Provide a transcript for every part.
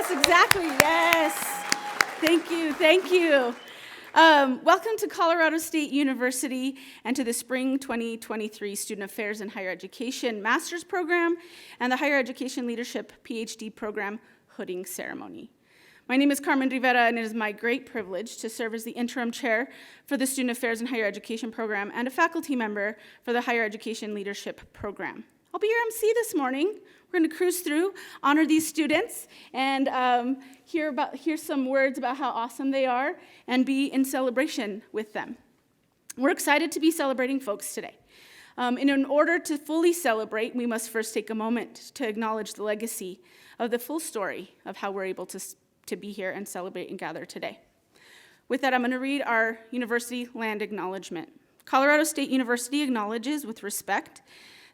Yes, exactly. Yes. Thank you. Thank you. Welcome to Colorado State University and to the Spring 2023 Student Affairs and Higher Education Master's Program and the Higher Education Leadership PhD Program hooding ceremony. My name is Carmen Rivera, and it is my great privilege to serve as the interim chair for the Student Affairs and Higher Education Program and a faculty member for the Higher Education Leadership Program. I'll be your MC this morning. We're going to cruise through, honor these students, and hear some words about how awesome they are, and be in celebration with them. We're excited to be celebrating folks today. And in order to fully celebrate, we must first take a moment to acknowledge the legacy of the full story of how we're able to be here and celebrate and gather today. With that, I'm going to read our university land acknowledgement. Colorado State University acknowledges with respect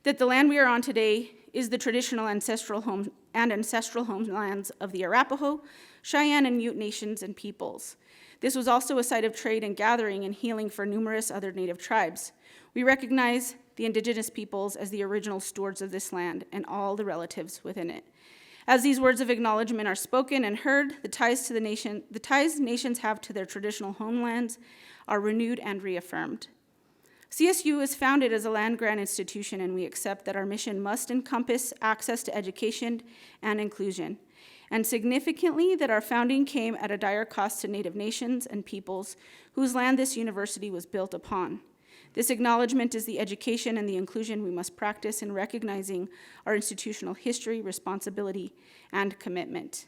that the land we are on today is the traditional ancestral homelands of the Arapaho, Cheyenne, and Ute nations and peoples. This was also a site of trade and gathering and healing for numerous other native tribes. We recognize the indigenous peoples as the original stewards of this land and all the relatives within it. As these words of acknowledgement are spoken and heard, the ties nations have to their traditional homelands are renewed and reaffirmed. CSU is founded as a land-grant institution, and we accept that our mission must encompass access to education and inclusion, and significantly that our founding came at a dire cost to Native nations and peoples whose land this university was built upon. This acknowledgement is the education and the inclusion we must practice in recognizing our institutional history, responsibility, and commitment.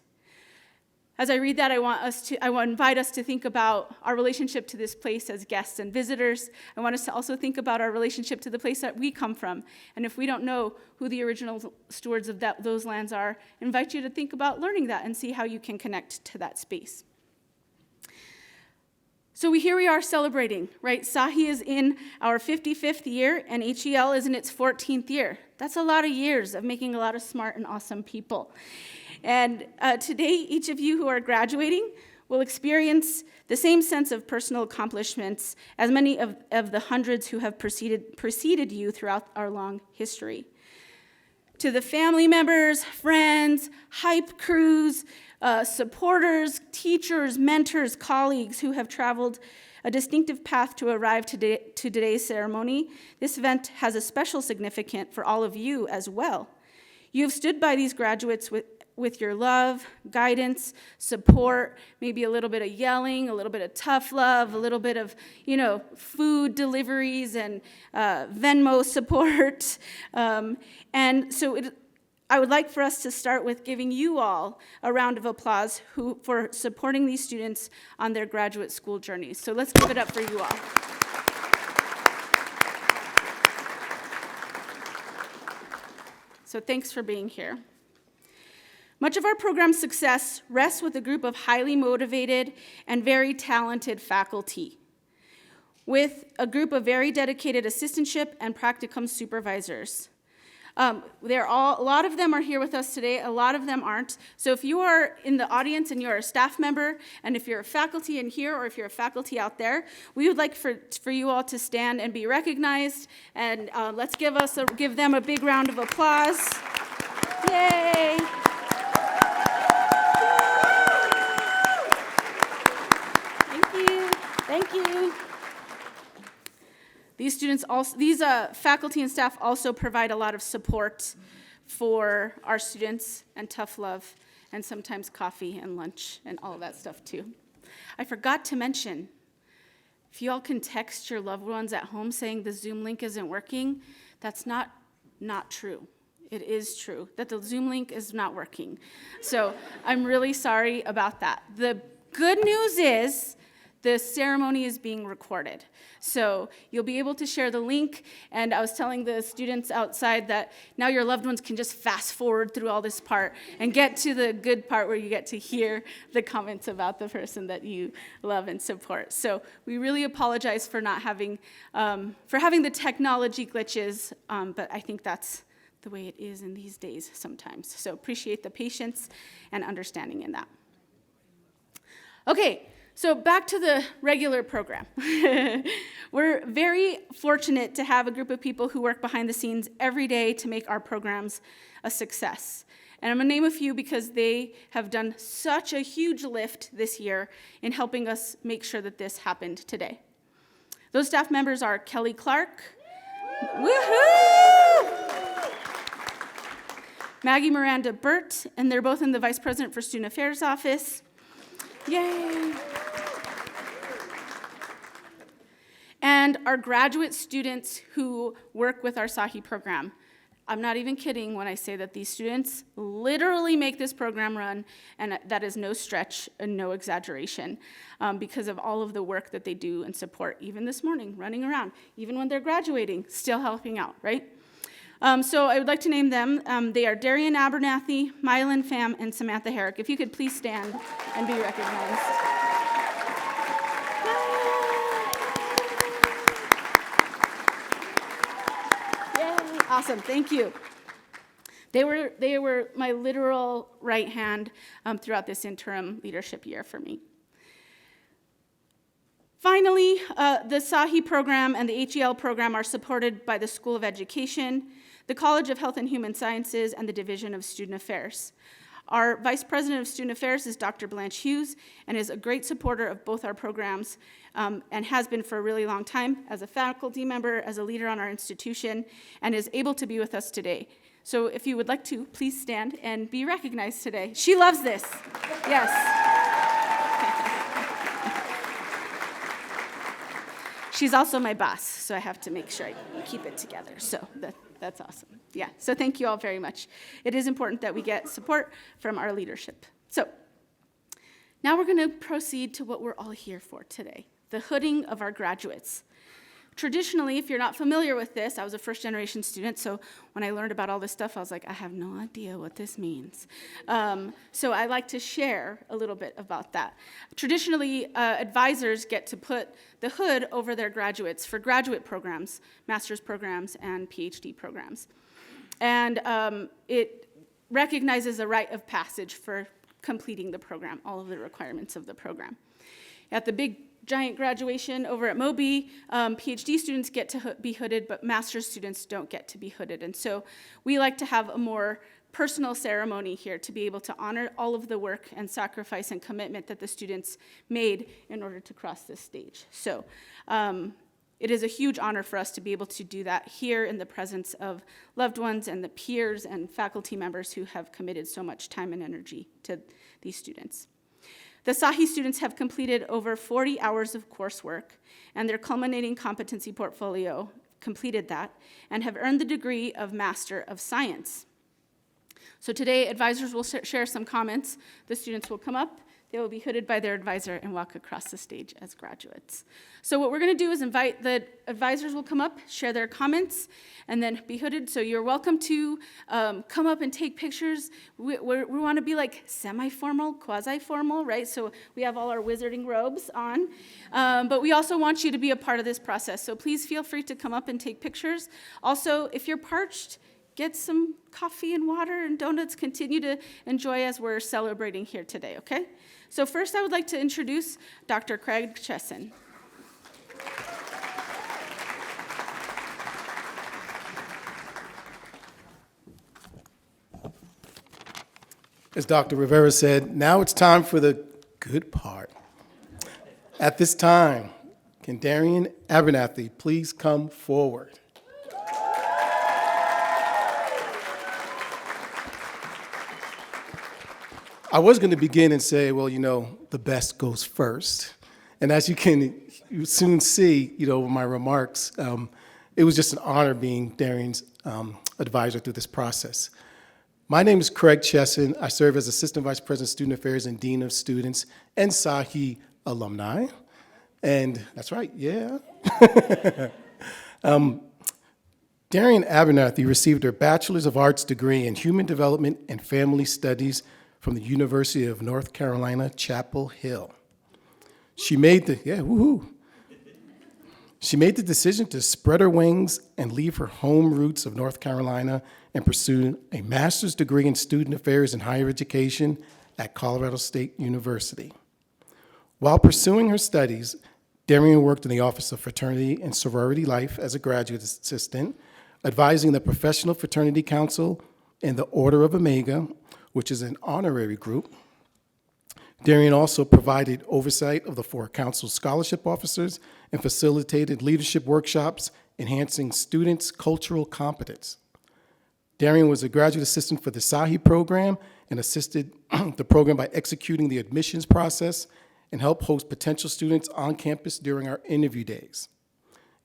As I read that, I want to invite us to think about our relationship to this place as guests and visitors. I want us to also think about our relationship to the place that we come from. And if we don't know who the original stewards of those lands are, I invite you to think about learning that and see how you can connect to that space. So here we are celebrating, right? SAHI is in our 55th year, and HEL is in its 14th year. That's a lot of years of making a lot of smart and awesome people. And today, each of you who are graduating will experience the same sense of personal accomplishments as many of the hundreds who have preceded you throughout our long history. To the family members, friends, hype crews, supporters, teachers, mentors, colleagues who have traveled a distinctive path to arrive to today's ceremony, this event has a special significance for all of you as well. You have stood by these graduates with your love, guidance, support, maybe a little bit of yelling, a little bit of tough love, a little bit of, food deliveries and Venmo support. And so I would like for us to start with giving you all a round of applause for supporting these students on their graduate school journeys. So let's give it up for you all. So thanks for being here. Much of our program's success rests with a group of highly motivated and very talented faculty, with a group of very dedicated assistantship and practicum supervisors. A lot of them are here with us today, a lot of them aren't. So if you are in the audience and you're a staff member, and if you're a faculty in here or if you're a faculty out there, we would like for you all to stand and be recognized, and let's give them a big round of applause. Yay! Thank you. These faculty and staff also provide a lot of support for our students and tough love and sometimes coffee and lunch and all of that stuff too. I forgot to mention, if you all can text your loved ones at home saying the Zoom link isn't working, that's not true. It is true that the Zoom link is not working. So I'm really sorry about that. The good news is the ceremony is being recorded. So you'll be able to share the link, and I was telling the students outside that now your loved ones can just fast forward through all this part and get to the good part where you get to hear the comments about the person that you love and support. So we really apologize for not having, having the technology glitches, but I think that's the way it is in these days sometimes. So appreciate the patience and understanding in that. Okay. So back to the regular program. We're very fortunate to have a group of people who work behind the scenes every day to make our programs a success. And I'm going to name a few because they have done such a huge lift this year in helping us make sure that this happened today. Those staff members are Kelly Clark, woohoo! Maggie Miranda Burt, and they're both in the Vice President for Student Affairs office. Yay! And our graduate students who work with our SAHI program. I'm not even kidding when I say that these students literally make this program run, and that is no stretch and no exaggeration, because of all of the work that they do and support, even this morning, running around, even when they're graduating, still helping out, right? So I would like to name them. They are Darian Abernathy, Mylan Pham, and Samantha Herrick. If you could please stand and be recognized. Yay, awesome, thank you. They were my literal right hand throughout this interim leadership year for me. Finally, the SAHI program and the HEL program are supported by the School of Education, the College of Health and Human Sciences, and the Division of Student Affairs. Our Vice President of Student Affairs is Dr. Blanche Hughes, and is a great supporter of both our programs, and has been for a really long time as a faculty member, as a leader on our institution, and is able to be with us today. So if you would like to, please stand and be recognized today. She loves this. Yes. She's also my boss, so I have to make sure I keep it together. So that's awesome. Yeah, so thank you all very much. It is important that we get support from our leadership. So now we're going to proceed to what we're all here for today, the hooding of our graduates. Traditionally, if you're not familiar with this, I was a first-generation student, so when I learned about all this stuff, I was like, I have no idea what this means. So I like to share a little bit about that. Traditionally, advisors get to put the hood over their graduates for graduate programs, master's programs, and PhD programs. And it recognizes a rite of passage for completing the program, all of the requirements of the program. At the big giant graduation over at Moby, PhD students get to be hooded, but master's students don't get to be hooded. And so we like to have a more personal ceremony here to be able to honor all of the work and sacrifice and commitment that the students made in order to cross this stage. So it is a huge honor for us to be able to do that here in the presence of loved ones and the peers and faculty members who have committed so much time and energy to these students. The SAHI students have completed over 40 hours of coursework, and their culminating competency portfolio completed that, and have earned the degree of Master of Science. So today, advisors will share some comments. The students will come up, they will be hooded by their advisor and walk across the stage as graduates. So what we're gonna do is invite the advisors will come up, share their comments, and then be hooded. So you're welcome to come up and take pictures. We wanna be like semi-formal, quasi-formal, right? So we have all our wizarding robes on, but we also want you to be a part of this process. So please feel free to come up and take pictures. Also, if you're parched, get some coffee and water and donuts. Continue to enjoy as we're celebrating here today, okay? So first I would like to introduce Dr. Craig Chesson. As Dr. Rivera said, now it's time for the good part. At this time, can Darian Abernathy please come forward? I was going to begin and say, well, you know, the best goes first. And as you soon see, you know, my remarks, it was just an honor being Darian's advisor through this process. My name is Craig Chesson. I serve as Assistant Vice President of Student Affairs and Dean of Students and SAHI alumni. And that's right, yeah. Darian Abernathy received her Bachelor's of Arts degree in Human Development and Family Studies from the University of North Carolina, Chapel Hill. She made the decision to spread her wings and leave her home roots of North Carolina and pursue a master's degree in student affairs and higher education at Colorado State University. While pursuing her studies, Darian worked in the Office of Fraternity and Sorority Life as a graduate assistant, advising the Professional Fraternity Council and the Order of Omega, which is an honorary group. Darian also provided oversight of the 4 council scholarship officers and facilitated leadership workshops enhancing students' cultural competence. Darian was a graduate assistant for the SAHI program and assisted the program by executing the admissions process and helped host potential students on campus during our interview days.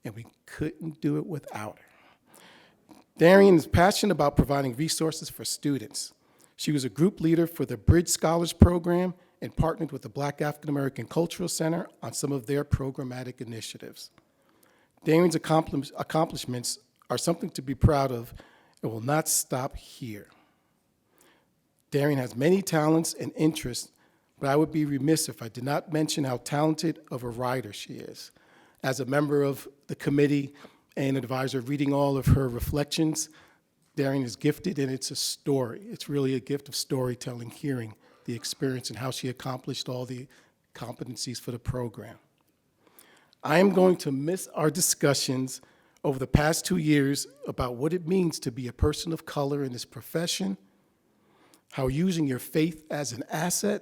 And we couldn't do it without her. Darian is passionate about providing resources for students. She was a group leader for the Bridge Scholars Program and partnered with the Black African American Cultural Center on some of their programmatic initiatives. Darian's accomplishments are something to be proud of and will not stop here. Darian has many talents and interests, but I would be remiss if I did not mention how talented of a writer she is. As a member of the committee and advisor, reading all of her reflections, Darian is gifted, and it's a story. It's really a gift of storytelling, hearing the experience and how she accomplished all the competencies for the program. I am going to miss our discussions over the past 2 years about what it means to be a person of color in this profession, how using your faith as an asset,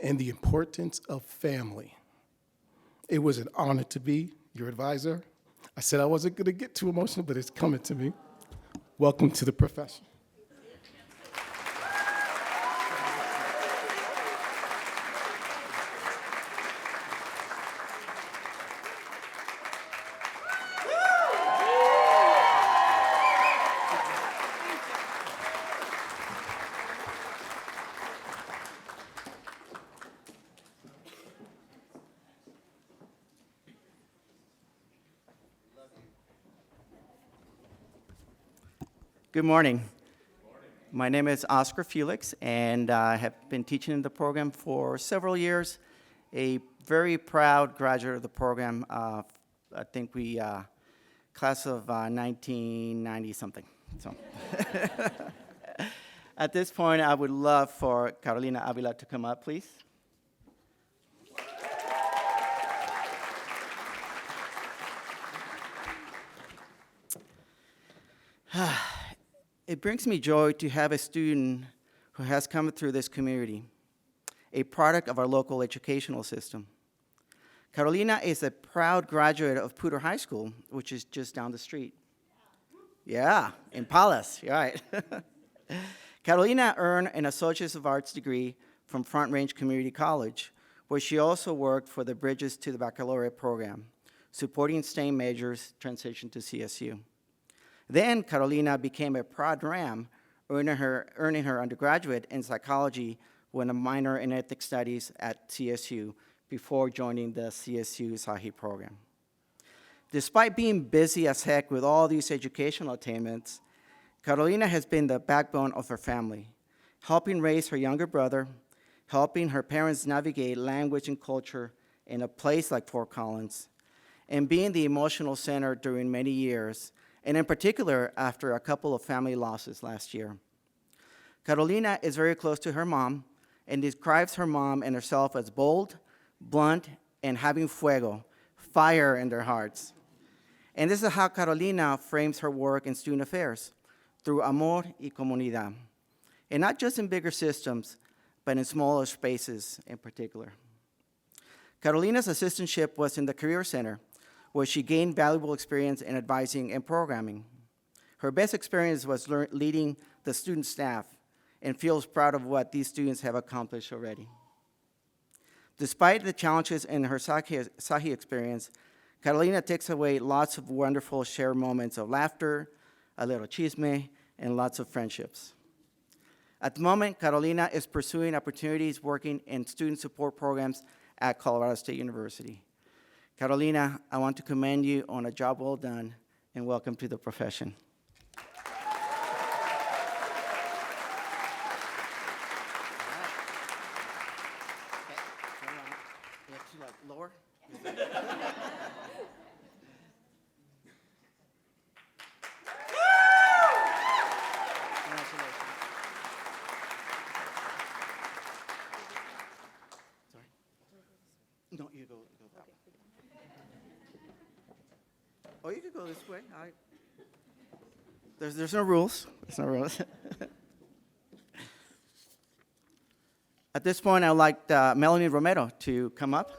and the importance of family. It was an honor to be your advisor. I said I wasn't going to get too emotional, but it's coming to me. Welcome to the profession. Good morning. My name is Oscar Felix, and I have been teaching in the program for several years. A very proud graduate of the program. I think we, class of 1990-something. So, at this point, I would love for Carolina Avila to come up, please. It brings me joy to have a student who has come through this community, a product of our local educational system. Carolina is a proud graduate of Poudre High School, which is just down the street. Yeah, in Palos, you're right. Carolina earned an Associate of Arts degree from Front Range Community College, where she also worked for the Bridges to the Baccalaureate program, supporting STEM majors transition to CSU. Then Carolina became a proud RAM, earning her undergraduate in psychology with a minor in ethnic studies at CSU before joining the CSU SAHI program. Despite being busy as heck with all these educational attainments, Carolina has been the backbone of her family, helping raise her younger brother, helping her parents navigate language and culture in a place like Fort Collins, and being the emotional center during many years, and in particular, after a couple of family losses last year. Carolina is very close to her mom and describes her mom and herself as bold, blunt, and having fuego, fire in their hearts. And this is how Carolina frames her work in student affairs, through amor y comunidad. And not just in bigger systems, but in smaller spaces in particular. Carolina's assistantship was in the Career Center, where she gained valuable experience in advising and programming. Her best experience was leading the student staff and feels proud of what these students have accomplished already. Despite the challenges in her SAHI experience, Carolina takes away lots of wonderful shared moments of laughter, a little chisme, and lots of friendships. At the moment, Carolina is pursuing opportunities working in student support programs at Colorado State University. Carolina, I want to commend you on a job well done, and welcome to the profession. Lower? Oh, you could go this way. There's no rules. There's no rules. At this point, I'd like Melanie Romero to come up.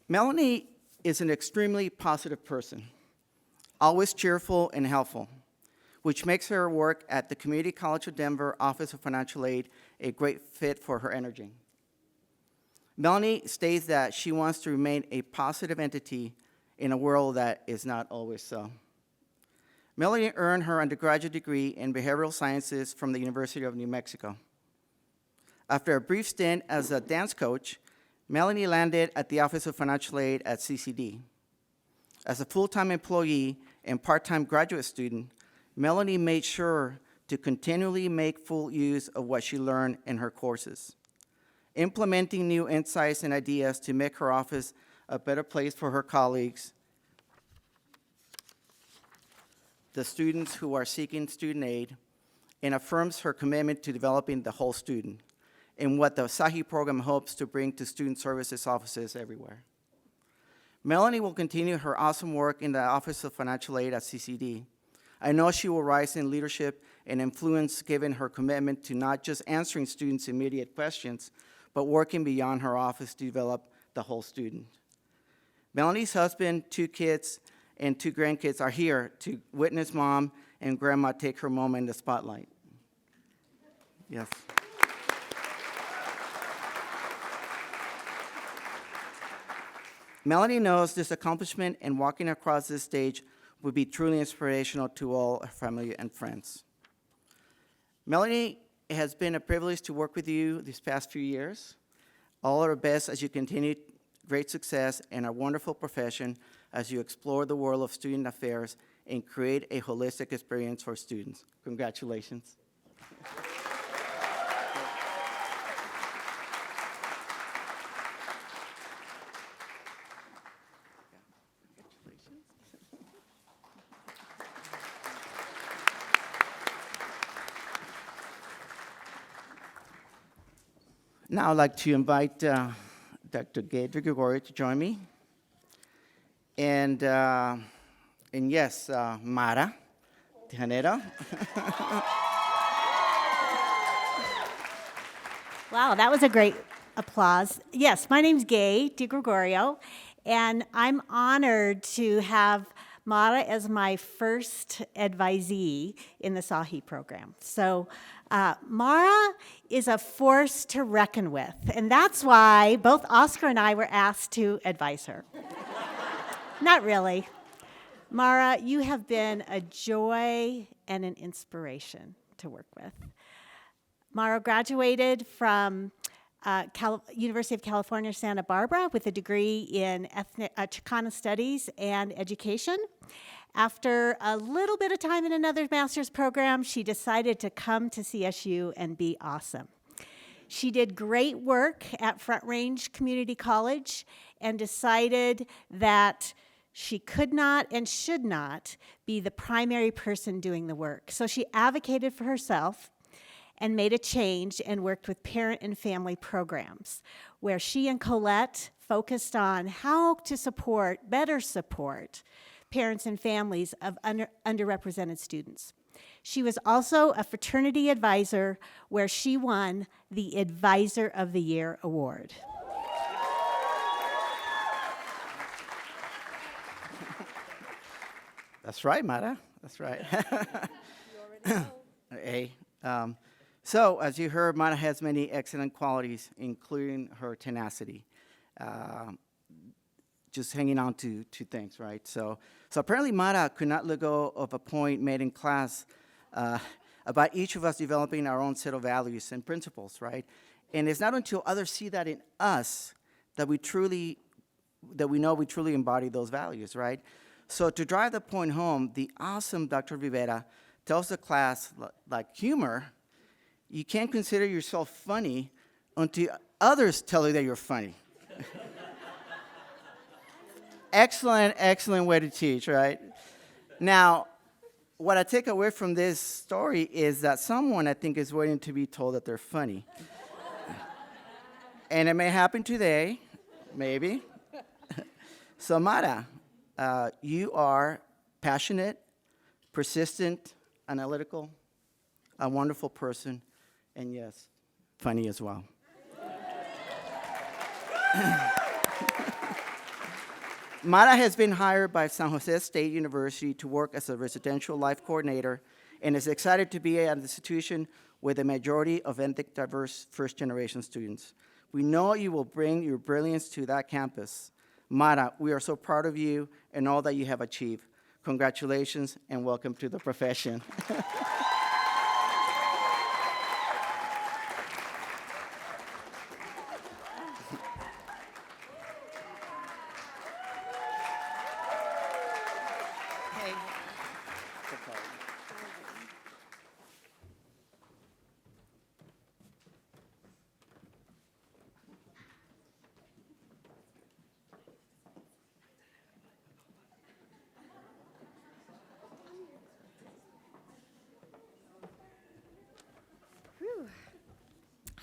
Melanie is an extremely positive person, always cheerful and helpful, which makes her work at the Community College of Denver Office of Financial Aid a great fit for her energy. Melanie states that she wants to remain a positive entity in a world that is not always so. Melanie earned her undergraduate degree in behavioral sciences from the University of New Mexico. After a brief stint as a dance coach, Melanie landed at the Office of Financial Aid at CCD. As a full-time employee and part-time graduate student, Melanie made sure to continually make full use of what she learned in her courses, implementing new insights and ideas to make her office a better place for her colleagues, the students who are seeking student aid, and affirms her commitment to developing the whole student, and what the SAHI program hopes to bring to student services offices everywhere. Melanie will continue her awesome work in the Office of Financial Aid at CCD. I know she will rise in leadership and influence given her commitment to not just answering students' immediate questions, but working beyond her office to develop the whole student. Melanie's husband, 2 kids, and 2 grandkids are here to witness Mom and Grandma take her moment in the spotlight. Yes. Melanie knows this accomplishment and walking across this stage would be truly inspirational to all her family and friends. Melanie, it has been a privilege to work with you these past few years. All our best as you continue great success in our wonderful profession as you explore the world of student affairs and create a holistic experience for students. Congratulations. Now I'd like to invite Dr. Gay Gregorio to join me. And yes, Mara Tijanero. Wow, that was a great applause. Yes, my name's Gay DiGregorio, and I'm honored to have Mara as my first advisee in the SAHI program. So Mara is a force to reckon with, and that's why both Oscar and I were asked to advise her. Not really. Mara, you have been a joy and an inspiration to work with. Mara graduated from University of California, Santa Barbara with a degree in Chicana Studies and Education. After a little bit of time in another master's program, she decided to come to CSU and be awesome. She did great work at Front Range Community College and decided that she could not and should not be the primary person doing the work. So she advocated for herself and made a change and worked with parent and family programs, where she and Colette focused on how to better support parents and families of underrepresented students. She was also a fraternity advisor, where she won the Advisor of the Year award. That's right, Mara. That's right. Hey, so, as you heard, Mara has many excellent qualities, including her tenacity. Just hanging on to things, right? So apparently Mara could not let go of a point made in class about each of us developing our own set of values and principles, right? And it's not until others see that in us that we know we truly embody those values, right? So to drive the point home, the awesome Dr. Rivera tells the class, like humor, you can't consider yourself funny until others tell you that you're funny. Excellent, excellent way to teach, right? Now, what I take away from this story is that someone, I think, is waiting to be told that they're funny. And it may happen today, maybe. So, Mara, you are passionate, persistent, analytical, a wonderful person, and yes, funny as well. Mara has been hired by San Jose State University to work as a residential life coordinator and is excited to be at an institution with a majority of ethnic diverse first-generation students. We know you will bring your brilliance to that campus. Mara, we are so proud of you and all that you have achieved. Congratulations and welcome to the profession.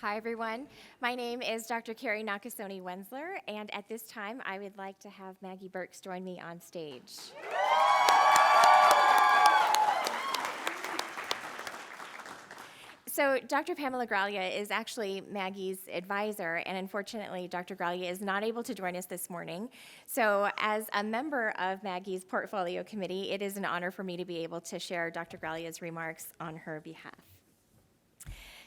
Hi, everyone. My name is Dr. Carrie Nakasone Wensler, and at this time, I would like to have Maggie Burks join me on stage. So Dr. Pamela Graglia is actually Maggie's advisor, and unfortunately, Dr. Graglia is not able to join us this morning. So as a member of Maggie's portfolio committee, it is an honor for me to be able to share Dr. Graglia's remarks on her behalf.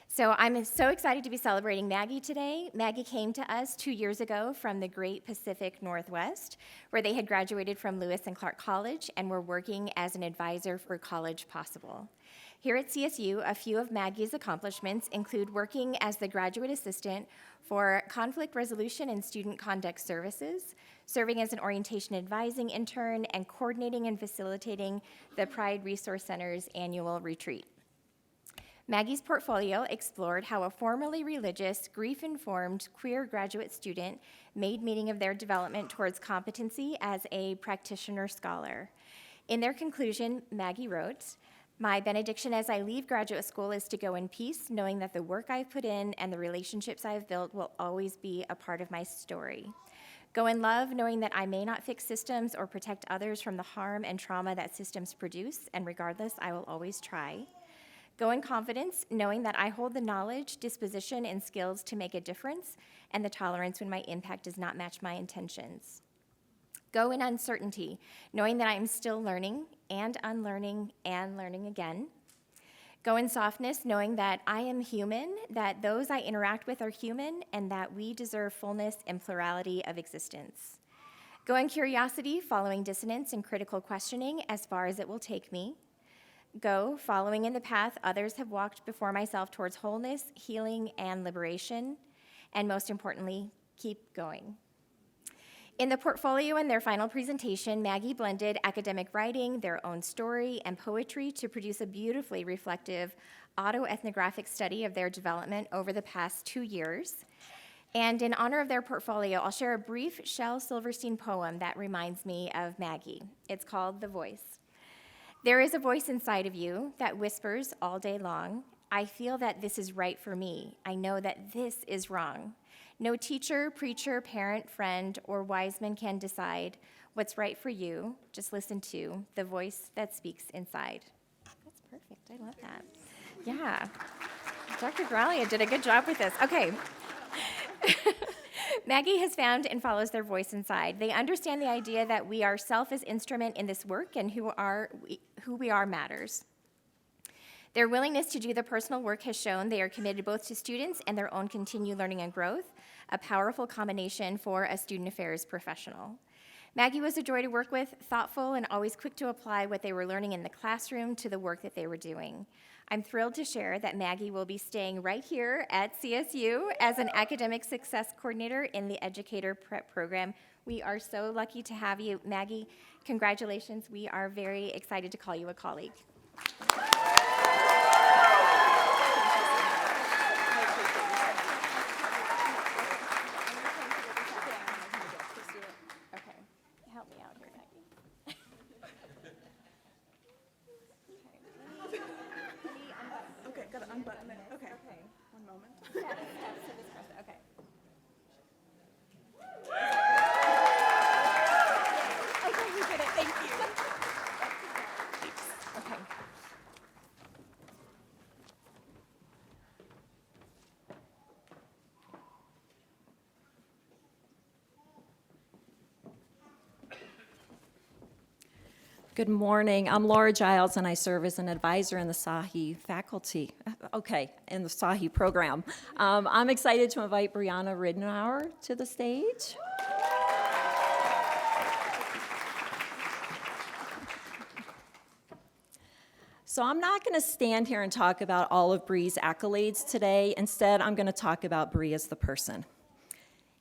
So I'm so excited to be celebrating Maggie today. Maggie came to us 2 years ago from the Great Pacific Northwest, where they had graduated from Lewis and Clark College and were working as an advisor for College Possible. Here at CSU, a few of Maggie's accomplishments include working as the graduate assistant for conflict resolution and student conduct services, serving as an orientation advising intern, and coordinating and facilitating the Pride Resource Center's annual retreat. Maggie's portfolio explored how a formerly religious, grief-informed queer graduate student made meaning of their development towards competency as a practitioner scholar. In their conclusion, Maggie wrote, "My benediction as I leave graduate school is to go in peace, knowing that the work I've put in and the relationships I've built will always be a part of my story. Go in love, knowing that I may not fix systems or protect others from the harm and trauma that systems produce, and regardless, I will always try. Go in confidence, knowing that I hold the knowledge, disposition, and skills to make a difference, and the tolerance when my impact does not match my intentions. Go in uncertainty, knowing that I am still learning and unlearning and learning again. Go in softness, knowing that I am human, that those I interact with are human, and that we deserve fullness and plurality of existence. Go in curiosity, following dissonance and critical questioning as far as it will take me. Go, following in the path others have walked before myself towards wholeness, healing, and liberation. And most importantly, keep going." In the portfolio and their final presentation, Maggie blended academic writing, their own story, and poetry to produce a beautifully reflective autoethnographic study of their development over the past 2 years. And in honor of their portfolio, I'll share a brief Shel Silverstein poem that reminds me of Maggie. It's called "The Voice." "There is a voice inside of you that whispers all day long, I feel that this is right for me. I know that this is wrong. No teacher, preacher, parent, friend, or wise man can decide what's right for you. Just listen to the voice that speaks inside." That's perfect. I love that. Yeah. Dr. Graglia did a good job with this. Okay. Maggie has found and follows their voice inside. They understand the idea that we are self as instrument in this work, and who we are matters. Their willingness to do the personal work has shown they are committed both to students and their own continued learning and growth, a powerful combination for a student affairs professional. Maggie was a joy to work with, thoughtful, and always quick to apply what they were learning in the classroom to the work that they were doing. I'm thrilled to share that Maggie will be staying right here at CSU as an academic success coordinator in the Educator Prep program. We are so lucky to have you. Maggie, congratulations. We are very excited to call you a colleague. Okay, help me unbutton it. Okay. One moment. Okay. Okay, you did it. Thank you. Okay. Good morning. I'm Laura Giles, and I serve as an advisor in the SAHI faculty, in the SAHI program. I'm excited to invite Brianna Ridenour to the stage. So I'm not going to stand here and talk about all of Bree's accolades today. Instead, I'm going to talk about Bree as the person.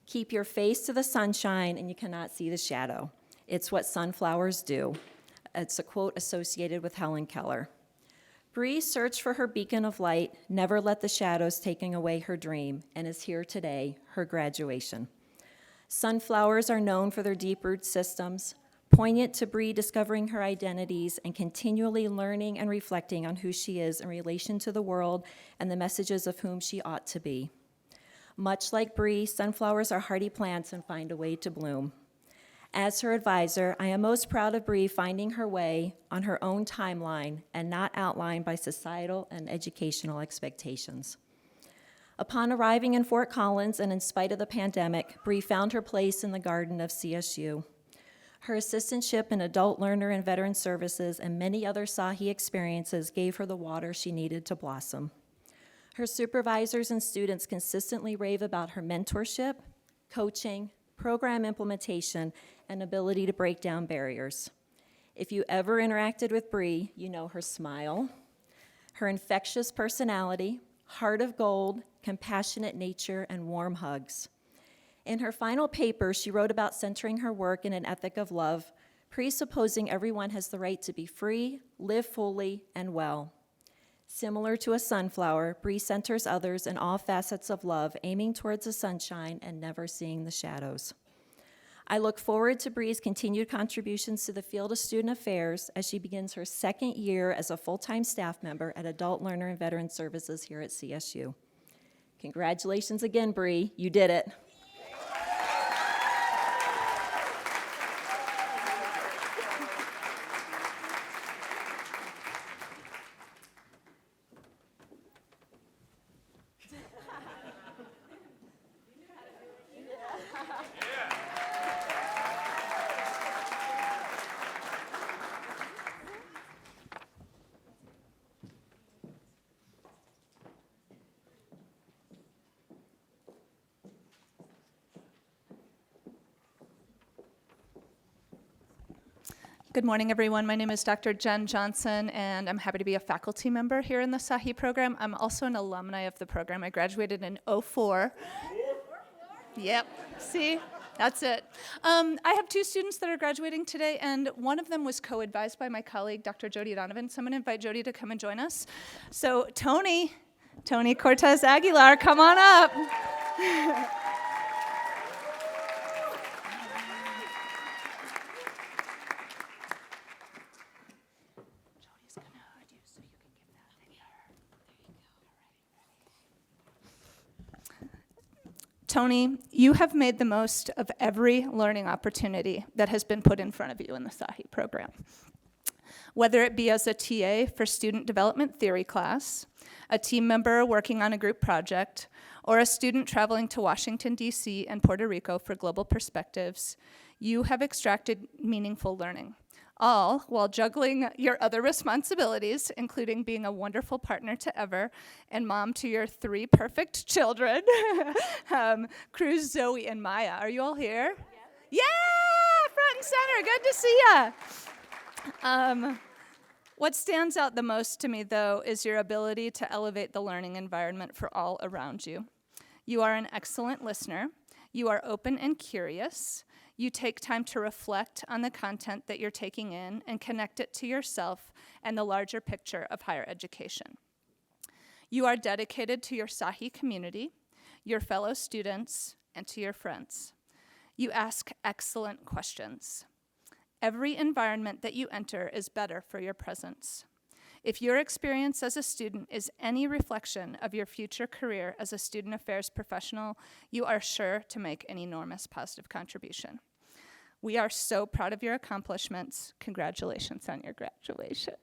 Keep your face to the sunshine, and you cannot see the shadow. It's what sunflowers do. It's a quote associated with Helen Keller. Bree searched for her beacon of light, never let the shadows taking away her dream, and is here today, her graduation. Sunflowers are known for their deep root systems, poignant to Bree discovering her identities and continually learning and reflecting on who she is in relation to the world and the messages of whom she ought to be. Much like Bree, sunflowers are hardy plants and find a way to bloom. As her advisor, I am most proud of Bree finding her way on her own timeline and not outlined by societal and educational expectations. Upon arriving in Fort Collins and in spite of the pandemic, Bree found her place in the garden of CSU. Her assistantship in adult learner and veteran services and many other SAHI experiences gave her the water she needed to blossom. Her supervisors and students consistently rave about her mentorship, coaching, program implementation, and ability to break down barriers. If you ever interacted with Bree, you know her smile, her infectious personality, heart of gold, compassionate nature, and warm hugs. In her final paper, she wrote about centering her work in an ethic of love, presupposing everyone has the right to be free, live fully, and well. Similar to a sunflower, Bree centers others in all facets of love, aiming towards the sunshine and never seeing the shadows. I look forward to Bree's continued contributions to the field of student affairs as she begins her second year as a full-time staff member at Adult Learner and Veteran Services here at CSU. Congratulations again, Bree. You did it. Good morning, everyone. My name is Dr. Jen Johnson, and I'm happy to be a faculty member here in the SAHI program. I'm also an alumni of the program. I graduated in '04. Yep, see, that's it. I have two students that are graduating today, and one of them was co-advised by my colleague, Dr. Jody Donovan. So I'm gonna invite Jody to come and join us. So Tony Cortez Aguilar, come on up. Tony, you have made the most of every learning opportunity that has been put in front of you in the SAHI program. Whether it be as a TA for student development theory class, a team member working on a group project, or a student traveling to Washington, D.C. and Puerto Rico for global perspectives, you have extracted meaningful learning, all while juggling your other responsibilities, including being a wonderful partner to Ever and mom to your 3 perfect children, Cruz, Zoe, and Maya. Are you all here? Yeah, front and center. Good to see ya. What stands out the most to me, though, is your ability to elevate the learning environment for all around you. You are an excellent listener. You are open and curious. You take time to reflect on the content that you're taking in and connect it to yourself and the larger picture of higher education. You are dedicated to your SAHI community, your fellow students, and to your friends. You ask excellent questions. Every environment that you enter is better for your presence. If your experience as a student is any reflection of your future career as a student affairs professional, you are sure to make an enormous positive contribution. We are so proud of your accomplishments. Congratulations on your graduation.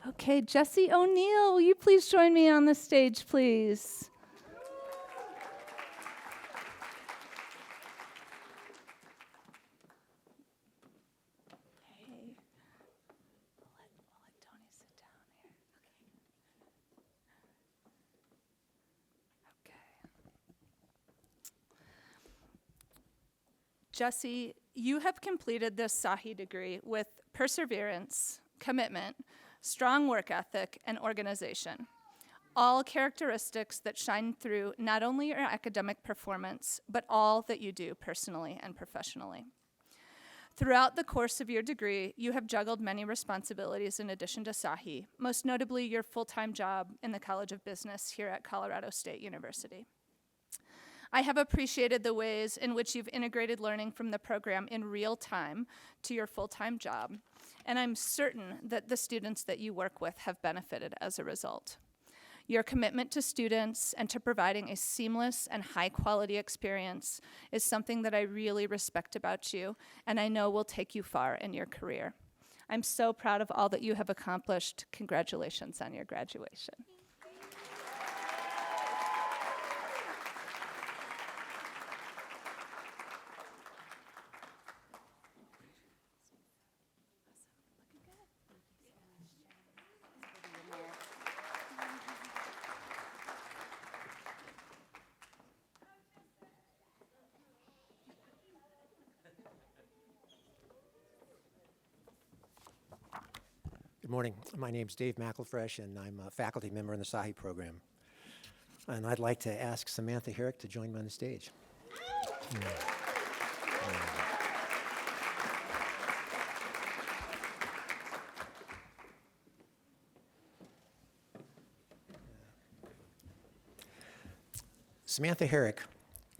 Okay, Jesse O'Neill, will you please join me on the stage, please? Hey, we'll let Tony sit down here. Okay. Jesse, you have completed this Sahi degree with perseverance, commitment, strong work ethic, and organization, all characteristics that shine through not only your academic performance, but all that you do personally and professionally. Throughout the course of your degree, you have juggled many responsibilities in addition to Sahi, most notably your full-time job in the College of Business here at Colorado State University. I have appreciated the ways in which you've integrated learning from the program in real time to your full-time job, and I'm certain that the students that you work with have benefited as a result. Your commitment to students and to providing a seamless and high-quality experience is something that I really respect about you, and I know will take you far in your career. I'm so proud of all that you have accomplished. Congratulations on your graduation. Good morning. My name's Dave McElfresh, and I'm a faculty member in the Sahi program. And I'd like to ask Samantha Herrick to join me on the stage. Samantha Herrick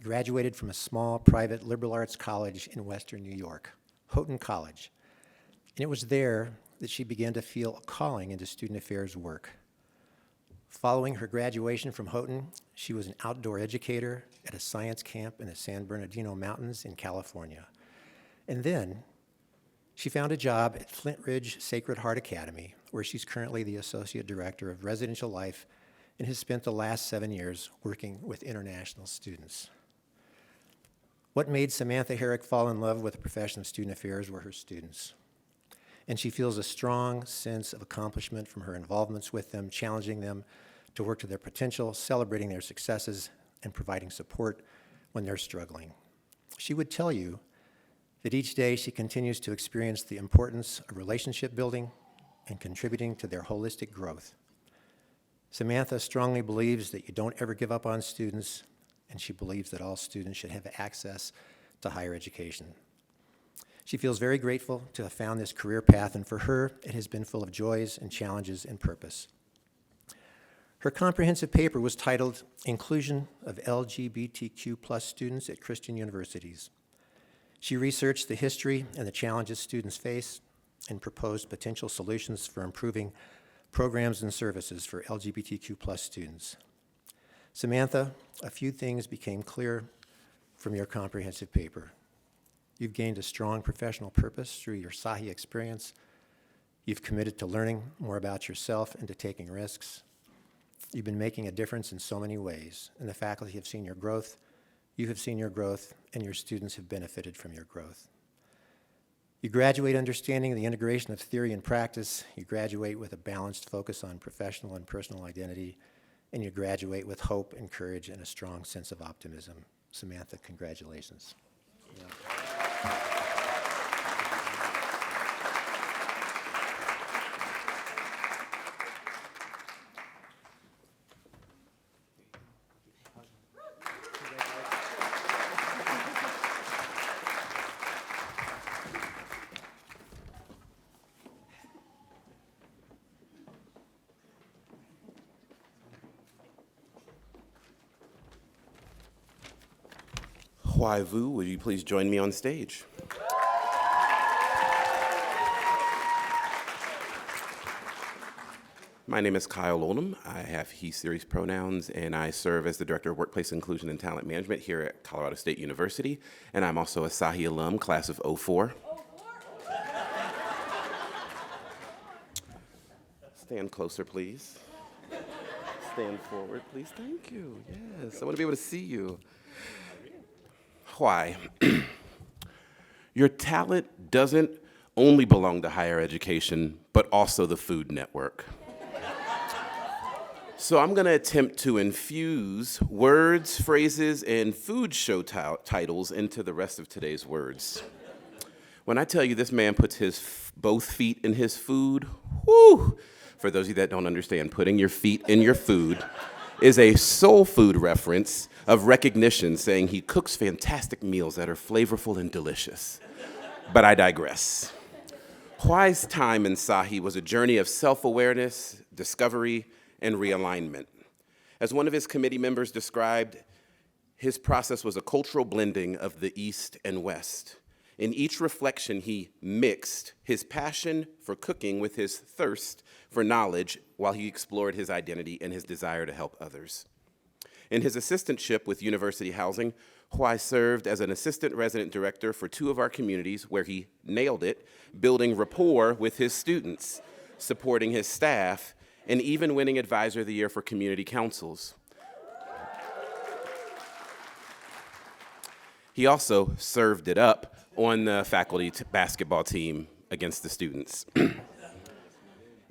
graduated from a small private liberal arts college in Western New York, Houghton College. And it was there that she began to feel a calling into student affairs work. Following her graduation from Houghton, she was an outdoor educator at a science camp in the San Bernardino Mountains in California. And then she found a job at Flint Ridge Sacred Heart Academy, where she's currently the Associate Director of Residential Life and has spent the last 7 years working with international students. What made Samantha Herrick fall in love with the profession of student affairs were her students. And she feels a strong sense of accomplishment from her involvements with them, challenging them to work to their potential, celebrating their successes, and providing support when they're struggling. She would tell you that each day she continues to experience the importance of relationship building and contributing to their holistic growth. Samantha strongly believes that you don't ever give up on students, and she believes that all students should have access to higher education. She feels very grateful to have found this career path, and for her, it has been full of joys and challenges and purpose. Her comprehensive paper was titled Inclusion of LGBTQ+ Students at Christian Universities. She researched the history and the challenges students face and proposed potential solutions for improving programs and services for LGBTQ+ students. Samantha, a few things became clear from your comprehensive paper. You've gained a strong professional purpose through your Sahi experience. You've committed to learning more about yourself and to taking risks. You've been making a difference in so many ways, and the faculty have seen your growth, you have seen your growth, and your students have benefited from your growth. You graduate understanding the integration of theory and practice. You graduate with a balanced focus on professional and personal identity, and you graduate with hope and courage and a strong sense of optimism. Samantha, congratulations. Huai Vu, would you please join me on stage? My name is Kyle Oldham. I have he, series pronouns, and I serve as the Director of Workplace Inclusion and Talent Management here at Colorado State University, and I'm also a Sahi alum, class of '04. Stand closer, please. Stand forward, please. Thank you. Yes, I want to be able to see you. Why? Your talent doesn't only belong to higher education, but also the Food Network. So I'm going to attempt to infuse words, phrases, and food show titles into the rest of today's words. When I tell you this man puts his both feet in his food, whoo! For those of you that don't understand, putting your feet in your food is a soul food reference of recognition, saying he cooks fantastic meals that are flavorful and delicious. But I digress. Huai's time in Sahi was a journey of self-awareness, discovery, and realignment. As one of his committee members described, his process was a cultural blending of the East and West. In each reflection, he mixed his passion for cooking with his thirst for knowledge while he explored his identity and his desire to help others. In his assistantship with University Housing, Huai served as an assistant resident director for 2 of our communities where he nailed it, building rapport with his students, supporting his staff, and even winning Advisor of the Year for community councils. He also served it up on the faculty basketball team against the students.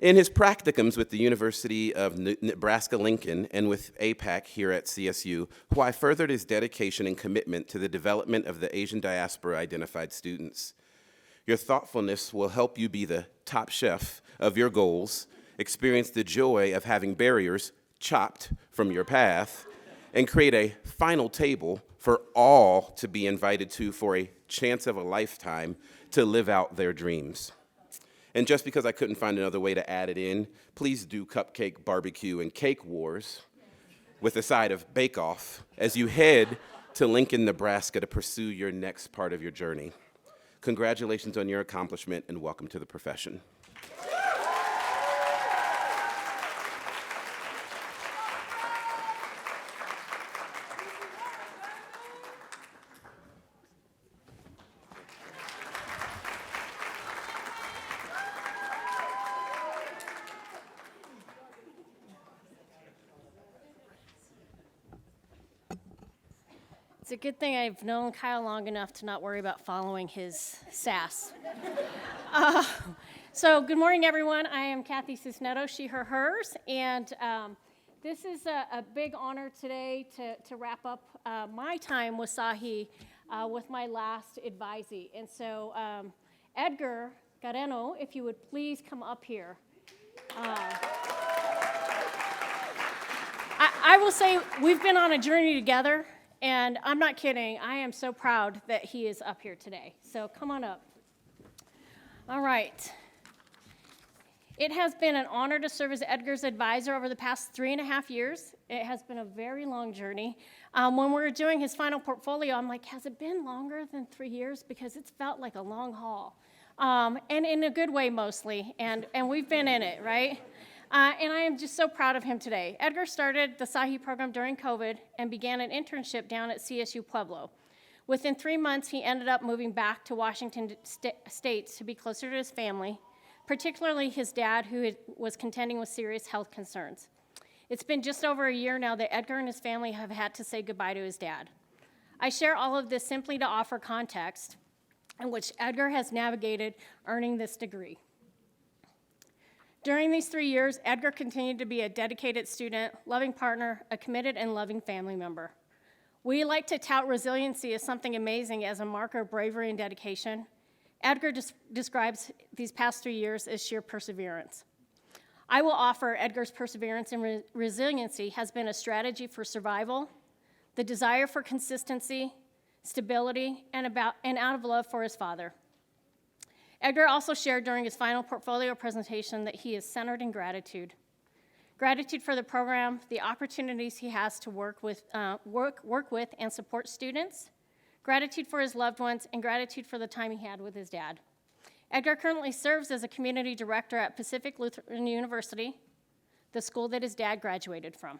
In his practicums with the University of Nebraska-Lincoln and with APAC here at CSU, Huai furthered his dedication and commitment to the development of the Asian diaspora identified students. Your thoughtfulness will help you be the top chef of your goals, experience the joy of having barriers chopped from your path, and create a final table for all to be invited to for a chance of a lifetime to live out their dreams. And just because I couldn't find another way to add it in, please do cupcake, barbecue, and cake wars with a side of bake-off as you head to Lincoln, Nebraska to pursue your next part of your journey. Congratulations on your accomplishment and welcome to the profession. It's a good thing I've known Kyle long enough to not worry about following his sass. So good morning, everyone. I am Kathy Cisneros, she, her, hers, and this is a big honor today to wrap up my time with Sahi with my last advisee. And so Edgar Gareno, if you would please come up here. I will say we've been on a journey together. And I'm not kidding, I am so proud that he is up here today. So come on up. All right. It has been an honor to serve as Edgar's advisor over the past 3.5 years. It has been a very long journey. When we were doing his final portfolio, I'm like, has it been longer than 3 years? Because it's felt like a long haul. And in a good way mostly, and we've been in it, right? And I am just so proud of him today. Edgar started the Sahi program during COVID and began an internship down at CSU Pueblo. Within 3 months, he ended up moving back to Washington State to be closer to his family, particularly his dad, who was contending with serious health concerns. It's been just over a year now that Edgar and his family have had to say goodbye to his dad. I share all of this simply to offer context in which Edgar has navigated earning this degree. During these 3 years, Edgar continued to be a dedicated student, loving partner, a committed and loving family member. We like to tout resiliency as something amazing as a marker of bravery and dedication. Edgar describes these past 3 years as sheer perseverance. I will offer Edgar's perseverance and resiliency has been a strategy for survival, the desire for consistency, stability, and out of love for his father. Edgar also shared during his final portfolio presentation that he is centered in gratitude. Gratitude for the program, the opportunities he has to work with and support students, gratitude for his loved ones, and gratitude for the time he had with his dad. Edgar currently serves as a community director at Pacific Lutheran University, the school that his dad graduated from.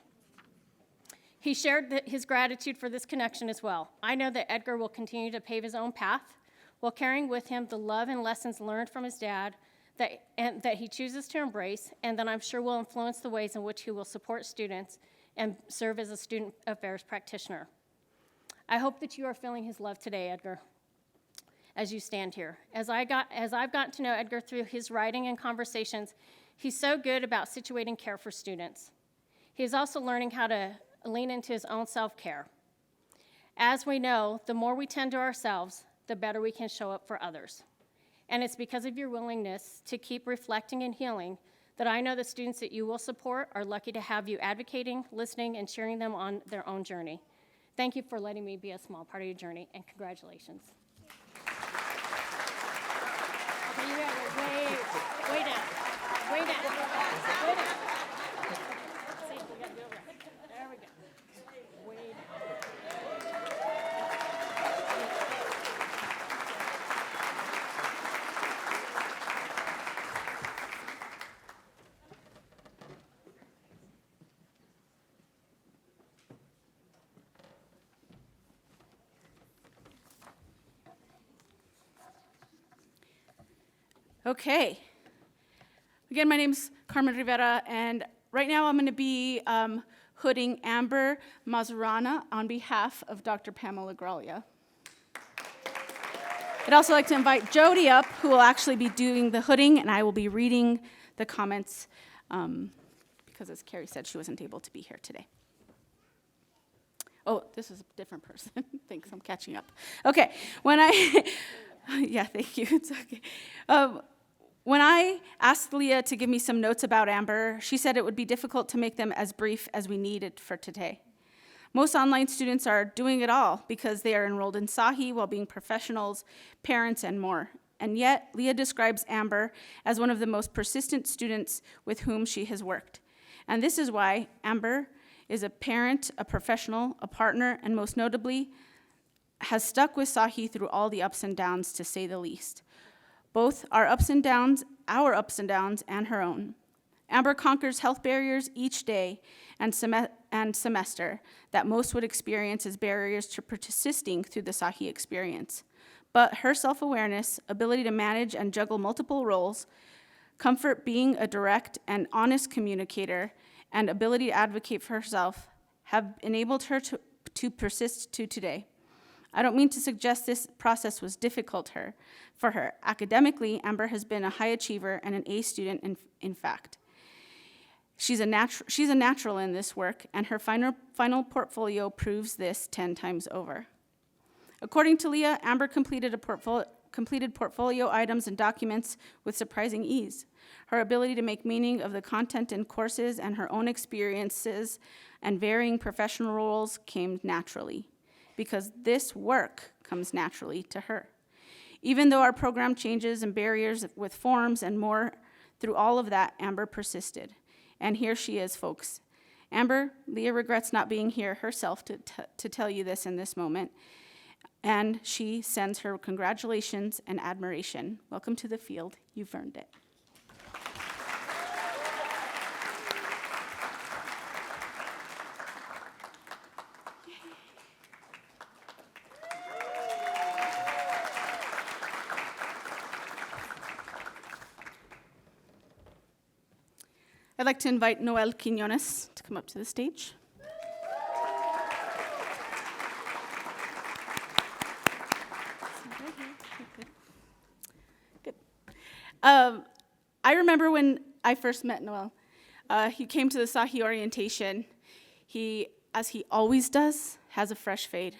He shared his gratitude for this connection as well. I know that Edgar will continue to pave his own path while carrying with him the love and lessons learned from his dad that he chooses to embrace, and that I'm sure will influence the ways in which he will support students and serve as a student affairs practitioner. I hope that you are feeling his love today, Edgar, as you stand here. As I've gotten to know Edgar through his writing and conversations, he's so good about situating care for students. He's also learning how to lean into his own self-care. As we know, the more we tend to ourselves, the better we can show up for others. And it's because of your willingness to keep reflecting and healing that I know the students that you will support are lucky to have you advocating, listening, and cheering them on their own journey. Thank you for letting me be a small part of your journey, and congratulations. Okay, you have it way down, way down, way down. See, we gotta go over there. There we go. Way down. Okay. Again, my name's Carmen Rivera, and right now I'm going to be hooding Amber Mazurana on behalf of Dr. Pamela Graglia. I'd also like to invite Jody up, who will actually be doing the hooding, and I will be reading the comments because, as Carrie said, she wasn't able to be here today. Oh, this is a different person. Thanks, I'm catching up. Okay, yeah, thank you, it's okay. When I asked Leah to give me some notes about Amber, she said it would be difficult to make them as brief as we needed for today. Most online students are doing it all because they are enrolled in SAHI while being professionals, parents, and more. And yet, Leah describes Amber as one of the most persistent students with whom she has worked. And this is why Amber is a parent, a professional, a partner, and most notably, has stuck with SAHI through all the ups and downs, to say the least. Both our ups and downs, and her own. Amber conquers health barriers each day and semester that most would experience as barriers to persisting through the SAHI experience. But her self-awareness, ability to manage and juggle multiple roles, comfort being a direct and honest communicator, and ability to advocate for herself have enabled her to persist to today. I don't mean to suggest this process was difficult for her. Academically, Amber has been a high achiever and an A student, in fact. She's a natural in this work, and her final portfolio proves this 10 times over. According to Leah, Amber completed portfolio items and documents with surprising ease. Her ability to make meaning of the content in courses and her own experiences and varying professional roles came naturally, because this work comes naturally to her. Even though our program changes and barriers with forms and more, through all of that, Amber persisted. And here she is, folks. Amber, Leah regrets not being here herself to tell you this in this moment, and she sends her congratulations and admiration. Welcome to the field. You've earned it. I'd like to invite Noel Quinones to come up to the stage. Good. I remember when I first met Noel. He came to the SAHI orientation. He, as he always does, has a fresh fade.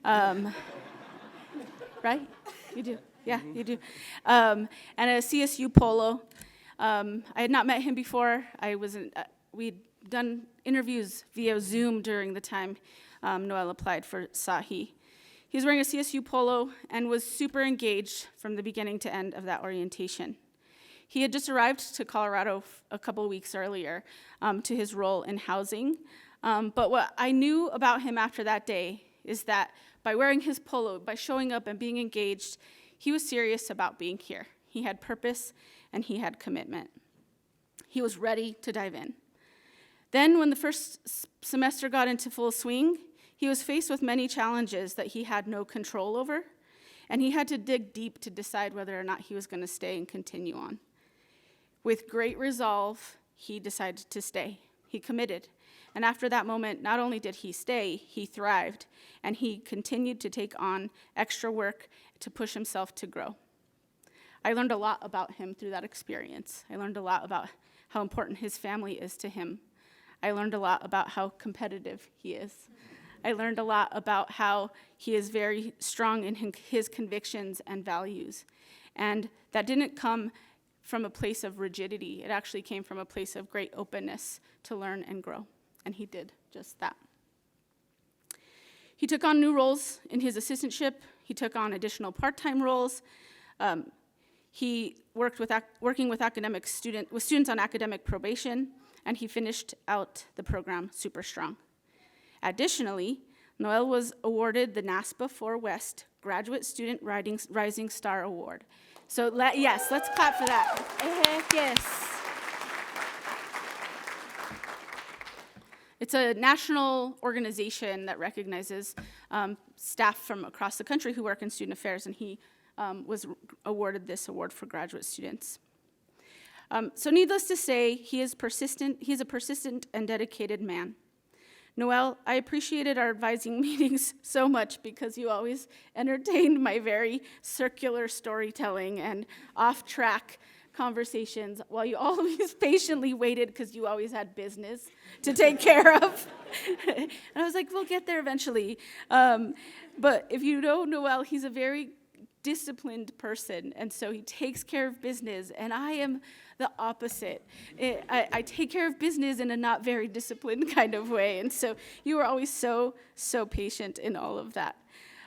Right? You do. Yeah, you do. And a CSU polo. I had not met him before. We'd done interviews via Zoom during the time Noel applied for SAHI. He was wearing a CSU polo and was super engaged from the beginning to end of that orientation. He had just arrived to Colorado a couple weeks earlier to his role in housing. But what I knew about him after that day is that by wearing his polo, by showing up and being engaged, he was serious about being here. He had purpose and he had commitment. He was ready to dive in. Then, when the first semester got into full swing, he was faced with many challenges that he had no control over, and he had to dig deep to decide whether or not he was going to stay and continue on. With great resolve, he decided to stay. He committed. And after that moment, not only did he stay, he thrived, and he continued to take on extra work to push himself to grow. I learned a lot about him through that experience. I learned a lot about how important his family is to him. I learned a lot about how competitive he is. I learned a lot about how he is very strong in his convictions and values. And that didn't come from a place of rigidity. It actually came from a place of great openness to learn and grow. And he did just that. He took on new roles in his assistantship. He took on additional part-time roles. He working with students on academic probation, and he finished out the program super strong. Additionally, Noel was awarded the NASPA 4 West Graduate Student Rising Star Award. So yes, let's clap for that. Heck yes. It's a national organization that recognizes staff from across the country who work in student affairs, and he was awarded this award for graduate students. So needless to say, he is persistent. He's a persistent and dedicated man. Noel, I appreciated our advising meetings so much because you always entertained my very circular storytelling and off-track conversations while you always patiently waited because you always had business to take care of. And I was like, we'll get there eventually. But if you know Noel, he's a very disciplined person, and so he takes care of business, and I am the opposite. I take care of business in a not very disciplined kind of way, and so you were always so patient in all of that.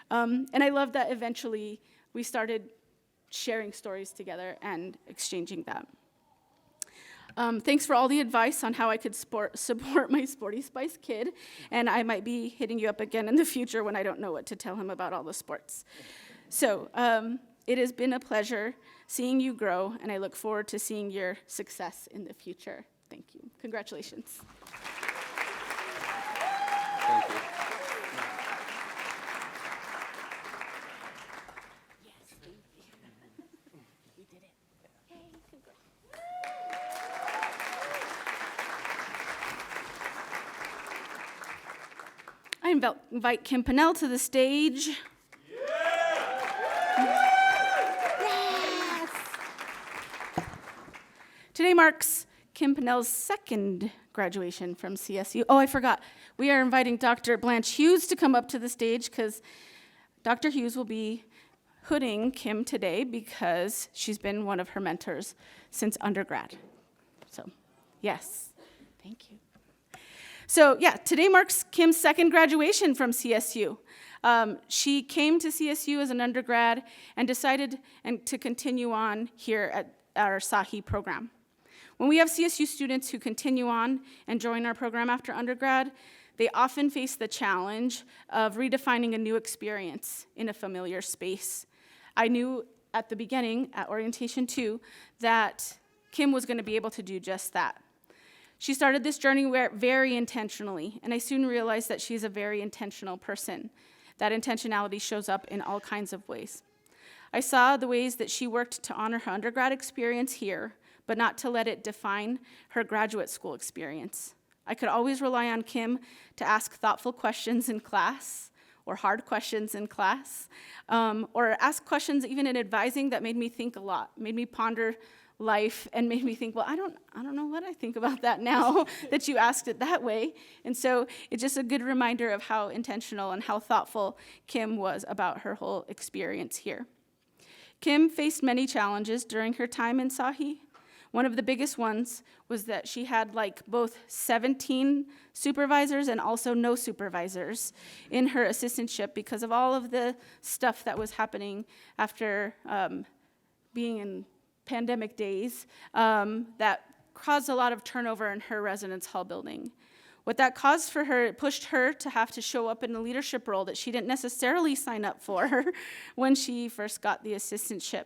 And I love that eventually we started sharing stories together and exchanging that. Thanks for all the advice on how I could support my Sporty Spice kid, and I might be hitting you up again in the future when I don't know what to tell him about all the sports. So it has been a pleasure seeing you grow, and I look forward to seeing your success in the future. Thank you. Congratulations. Thank you. I invite Kim Pennell to the stage. Yes. Today marks Kim Pennell's second graduation from CSU. Oh, I forgot. We are inviting Dr. Blanche Hughes to come up to the stage because Dr. Hughes will be hooding Kim today because she's been one of her mentors since undergrad. So, yes, thank you. So, yeah, today marks Kim's second graduation from CSU. She came to CSU as an undergrad and decided to continue on here at our SAHI program. When we have CSU students who continue on and join our program after undergrad, they often face the challenge of redefining a new experience in a familiar space. I knew at the beginning, at Orientation 2, that Kim was going to be able to do just that. She started this journey very intentionally, and I soon realized that she's a very intentional person. That intentionality shows up in all kinds of ways. I saw the ways that she worked to honor her undergrad experience here, but not to let it define her graduate school experience. I could always rely on Kim to ask thoughtful questions in class, or hard questions in class, or ask questions even in advising that made me think a lot, made me ponder life, and made me think, well, I don't know what I think about that now that you asked it that way. And so it's just a good reminder of how intentional and how thoughtful Kim was about her whole experience here. Kim faced many challenges during her time in SAHI. One of the biggest ones was that she had both 17 supervisors and also no supervisors in her assistantship because of all of the stuff that was happening after being in pandemic days that caused a lot of turnover in her residence hall building. What that caused for her, it pushed her to have to show up in a leadership role that she didn't necessarily sign up for when she first got the assistantship.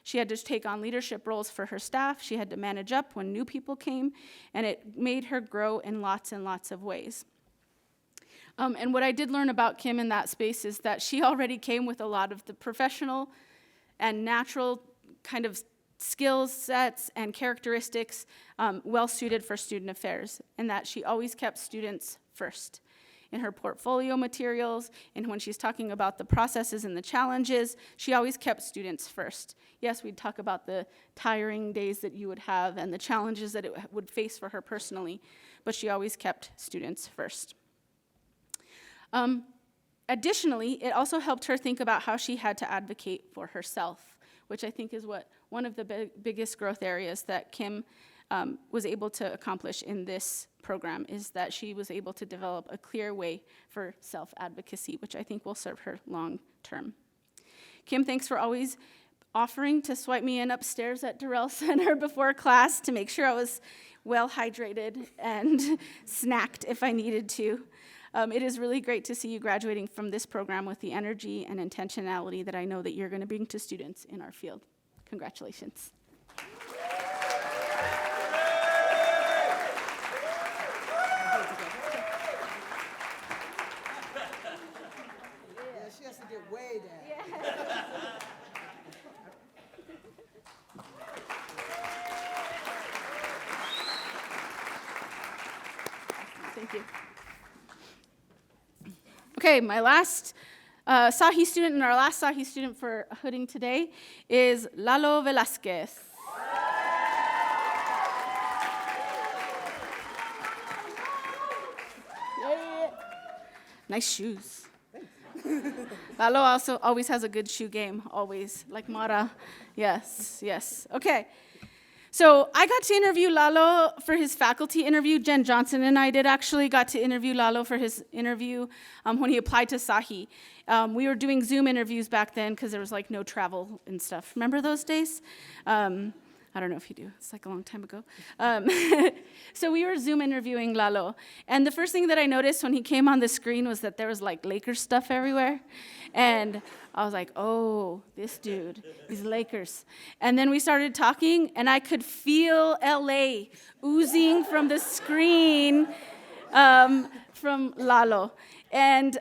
She had to take on leadership roles for her staff. She had to manage up when new people came, and it made her grow in lots and lots of ways. And what I did learn about Kim in that space is that she already came with a lot of the professional and natural kind of skill sets and characteristics well-suited for student affairs, and that she always kept students first. In her portfolio materials, and when she's talking about the processes and the challenges, she always kept students first. Yes, we'd talk about the tiring days that you would have and the challenges that it would face for her personally, but she always kept students first. Additionally, it also helped her think about how she had to advocate for herself, which I think is what one of the biggest growth areas that Kim was able to accomplish in this program, is that she was able to develop a clear way for self-advocacy, which I think will serve her long term. Kim, thanks for always offering to swipe me in upstairs at Durrell Center before class to make sure I was well hydrated and snacked if I needed to. It is really great to see you graduating from this program with the energy and intentionality that I know that you're going to bring to students in our field. Congratulations. She has to get way down. Thank you. Okay, my last Sahi student and our last Sahi student for hooding today is Lalo Velasquez. Yeah. Nice shoes. Lalo also always has a good shoe game, always, like Mara. Yes, yes. Okay. So I got to interview Lalo for his faculty interview. Jen Johnson and I did actually got to interview Lalo for his interview when he applied to Sahi. We were doing Zoom interviews back then because there was like no travel and stuff. Remember those days? I don't know if you do. It's like a long time ago. So we were Zoom interviewing Lalo. And the first thing that I noticed when he came on the screen was that there was like Lakers stuff everywhere. And I was like, oh, this dude, he's Lakers. And then we started talking, and I could feel LA oozing from the screen from Lalo. And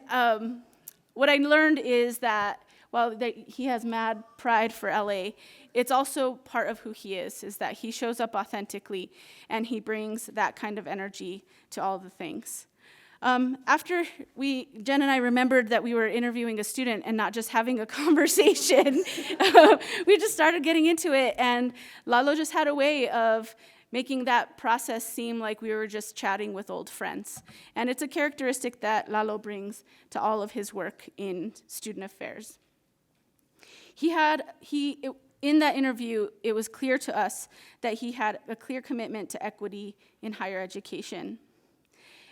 what I learned is that while he has mad pride for LA, it's also part of who he is that he shows up authentically, and he brings that kind of energy to all the things. After Jen and I remembered that we were interviewing a student and not just having a conversation, we just started getting into it, and Lalo just had a way of making that process seem like we were just chatting with old friends. And it's a characteristic that Lalo brings to all of his work in student affairs. In that interview, it was clear to us that he had a clear commitment to equity in higher education.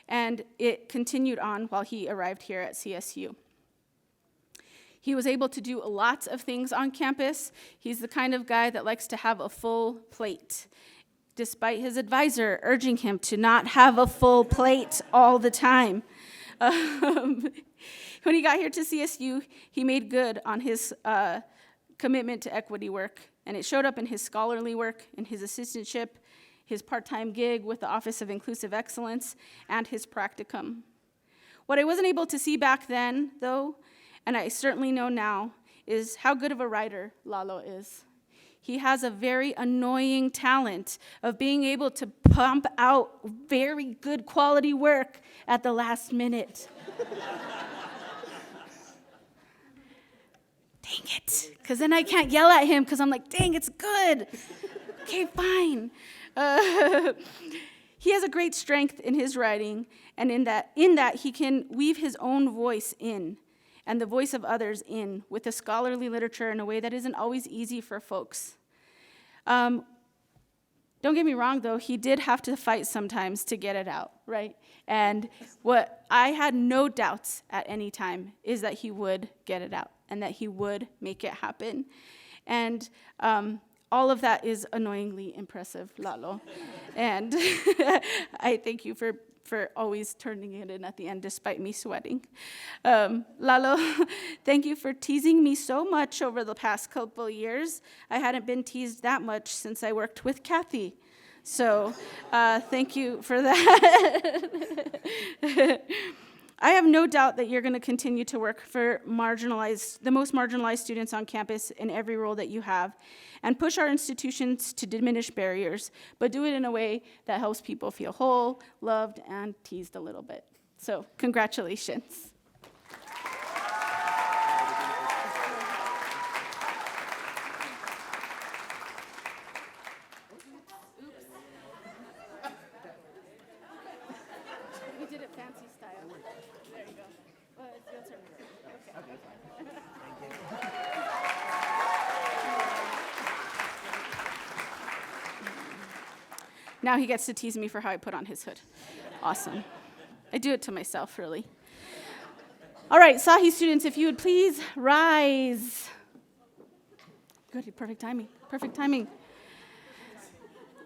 And it continued on while he arrived here at CSU. He was able to do lots of things on campus. He's the kind of guy that likes to have a full plate, despite his advisor urging him to not have a full plate all the time. When he got here to CSU, he made good on his commitment to equity work, and it showed up in his scholarly work, in his assistantship, his part-time gig with the Office of Inclusive Excellence, and his practicum. What I wasn't able to see back then, though, and I certainly know now, is how good of a writer Lalo is. He has a very annoying talent of being able to pump out very good quality work at the last minute. Dang it, because then I can't yell at him because I'm like, dang, it's good. Okay, fine. He has a great strength in his writing, and in that he can weave his own voice in and the voice of others in with the scholarly literature in a way that isn't always easy for folks. Don't get me wrong, though, he did have to fight sometimes to get it out, right? And what I had no doubts at any time is that he would get it out and that he would make it happen. And all of that is annoyingly impressive, Lalo. And I thank you for always turning it in at the end despite me sweating. Lalo, thank you for teasing me so much over the past couple years. I hadn't been teased that much since I worked with Kathy. So thank you for that. I have no doubt that you're going to continue to work for the most marginalized students on campus in every role that you have, and push our institutions to diminish barriers, but do it in a way that helps people feel whole, loved, and teased a little bit. So congratulations. We did it fancy style. There you go. Well, it's your turn. Okay. Now he gets to tease me for how I put on his hood. Awesome. I do it to myself, really. All right, Sahi students, if you would please rise. Good, perfect timing, perfect timing.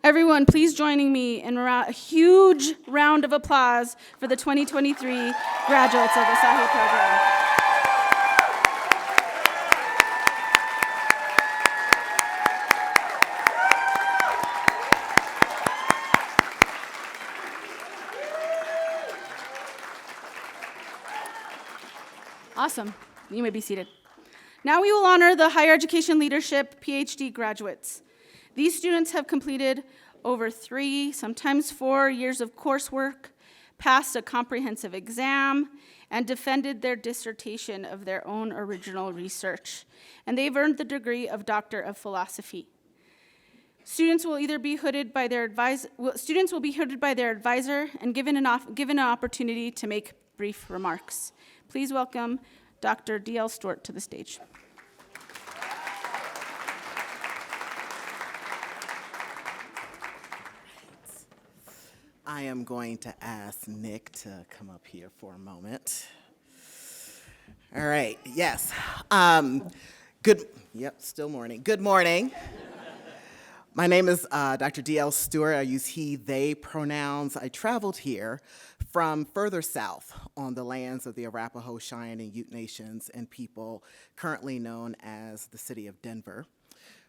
Everyone, please join me in a huge round of applause for the 2023 graduates of the Sahi program. Awesome. You may be seated. Now we will honor the Higher Education Leadership PhD graduates. These students have completed over 3, sometimes 4 years of coursework, passed a comprehensive exam, and defended their dissertation of their own original research. And they've earned the degree of Doctor of Philosophy. Students will either be hooded by their advisor and given an opportunity to make brief remarks. Please welcome Dr. D.L. Stewart to the stage. I am going to ask Nick to come up here for a moment. All right, yes. Still morning. Good morning. My name is Dr. D.L. Stewart. I use he, they pronouns. I traveled here from further south on the lands of the Arapaho, Cheyenne, and Ute Nations and people currently known as the city of Denver,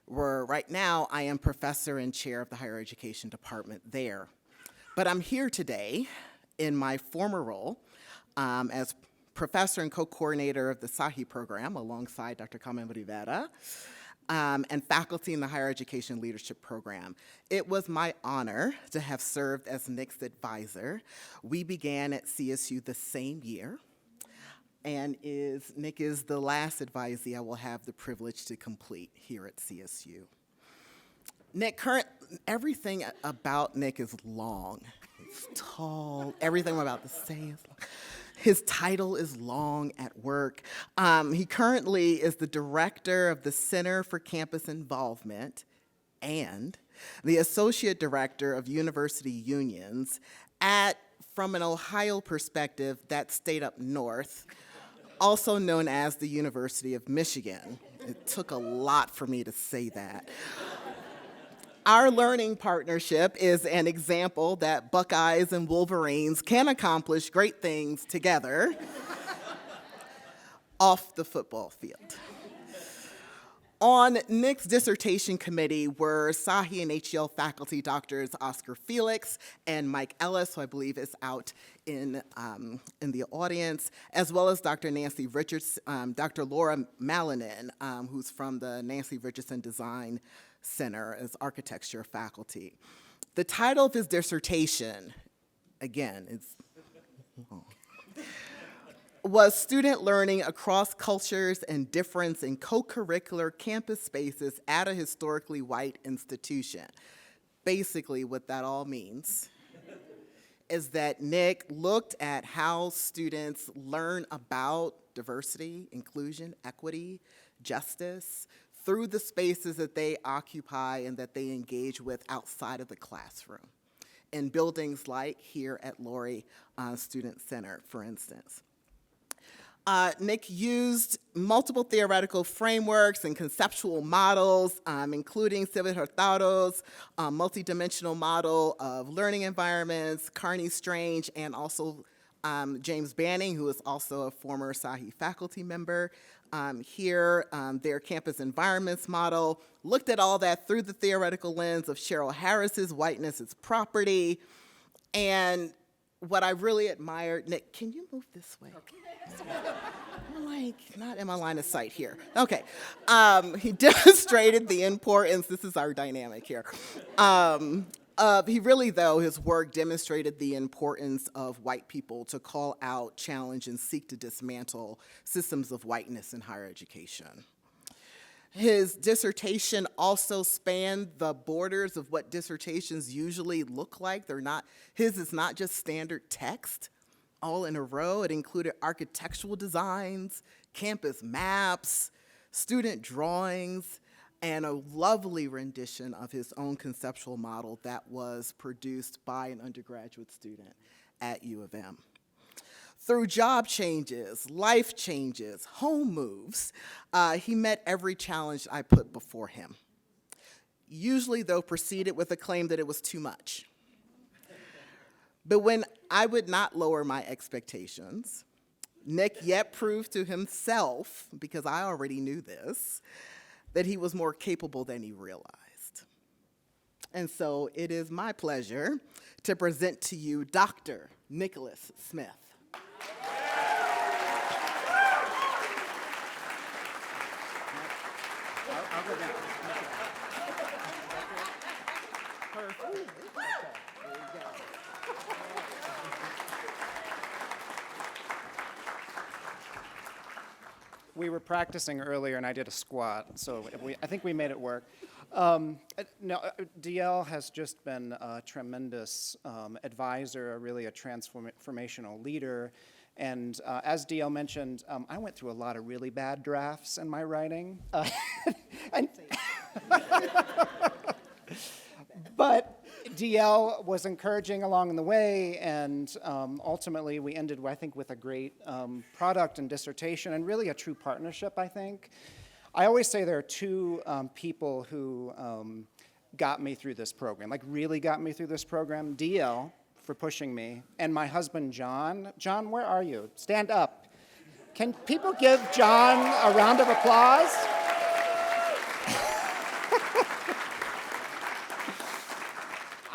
where right now I am professor and chair of the higher education department there. But I'm here today in my former role as professor and co-coordinator of the Sahi program alongside Dr. Carmen Rivera, and faculty in the Higher Education Leadership Program. It was my honor to have served as Nick's advisor. We began at CSU the same year, and Nick is the last advisee I will have the privilege to complete here at CSU. Everything about Nick is long. He's tall, everything I'm about to say is long. His title is long at work. He currently is the director of the Center for Campus Involvement and the associate director of university unions from an Ohio perspective, that state up north, also known as the University of Michigan. It took a lot for me to say that. Our learning partnership is an example that Buckeyes and Wolverines can accomplish great things together off the football field. On Nick's dissertation committee were Sahi and HEL faculty Drs. Oscar Felix and Mike Ellis, who I believe is out in the audience, as well as Dr. Nancy Richardson, Dr. Laura Malinan, who's from the Nancy Richardson Design Center as architecture faculty. The title of his dissertation, again, was Student Learning Across Cultures and Difference in Co-Curricular Campus Spaces at a Historically White Institution. Basically, what that all means is that Nick looked at how students learn about diversity, inclusion, equity, justice, through the spaces that they occupy and that they engage with outside of the classroom, in buildings like here at Laurie Student Center, for instance. Nick used multiple theoretical frameworks and conceptual models, including Silvio Hurtado's multidimensional model of learning environments, Carney Strange, and also James Banning, who is also a former SAHI faculty member. Their campus environments model looked at all that through the theoretical lens of Cheryl Harris's Whiteness is Property. And what I really admired, Nick, can you move this way? I'm like, not in my line of sight here. Okay. He demonstrated the importance, this is our dynamic here. His work demonstrated the importance of white people to call out, challenge, and seek to dismantle systems of whiteness in higher education. His dissertation also spanned the borders of what dissertations usually look like. His is not just standard text, all in a row. It included architectural designs, campus maps, student drawings, and a lovely rendition of his own conceptual model that was produced by an undergraduate student at U of M. Through job changes, life changes, home moves, he met every challenge I put before him. Usually, though, proceeded with a claim that it was too much. But when I would not lower my expectations, Nick yet proved to himself, because I already knew this, that he was more capable than he realized. And so it is my pleasure to present to you Dr. Nicholas Smith. I'll go down. Perfect. There you go. We were practicing earlier, and I did a squat, so I think we made it work. DL has just been a tremendous advisor, really a transformational leader. And as DL mentioned, I went through a lot of really bad drafts in my writing. But DL was encouraging along the way, and ultimately we ended, I think, with a great product and dissertation, and really a true partnership, I think. I always say there are two people who got me through this program, like really got me through this program. DL, for pushing me, and my husband, John. John, where are you? Stand up. Can people give John a round of applause?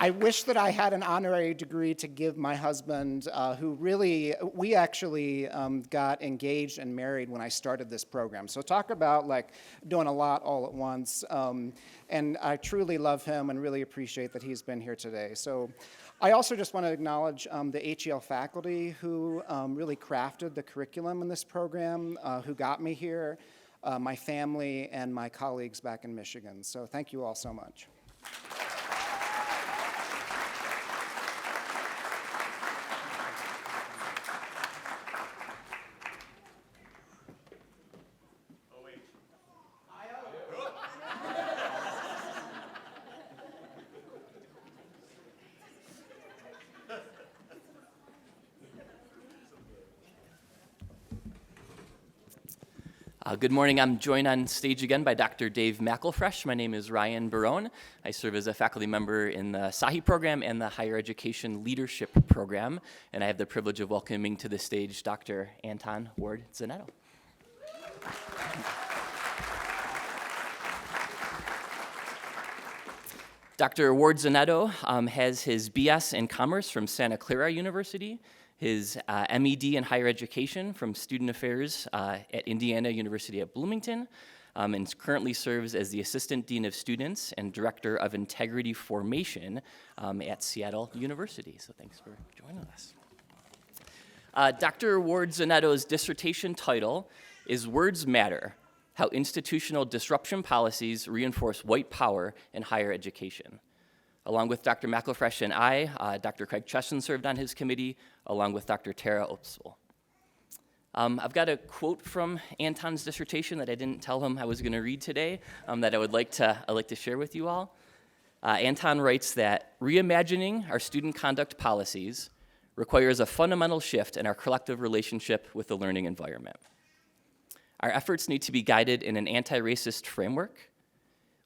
I wish that I had an honorary degree to give my husband, who really, we actually got engaged and married when I started this program. So talk about like doing a lot all at once. And I truly love him and really appreciate that he's been here today. So I also just want to acknowledge the HEL faculty who really crafted the curriculum in this program, who got me here, my family, and my colleagues back in Michigan. So thank you all so much. Good morning. I'm joined on stage again by Dr. Dave McElfresh. My name is Ryan Barone. I serve as a faculty member in the SAHI program and the Higher Education Leadership program, and I have the privilege of welcoming to the stage Dr. Anton Ward-Zanetto. Dr. Ward-Zanetto has his BS in Commerce from Santa Clara University, his MED in Higher Education from Student Affairs at Indiana University at Bloomington, and currently serves as the Assistant Dean of Students and Director of Integrity Formation at Seattle University. So thanks for joining us. Dr. Ward-Zanetto's dissertation title is Words Matter: How Institutional Disruption Policies Reinforce White Power in Higher Education. Along with Dr. McElfresh and I, Dr. Craig Chesson served on his committee, along with Dr. Tara Opsel. I've got a quote from Anton's dissertation that I didn't tell him I was going to read today that I'd like to share with you all. Anton writes that reimagining our student conduct policies requires a fundamental shift in our collective relationship with the learning environment. Our efforts need to be guided in an anti-racist framework.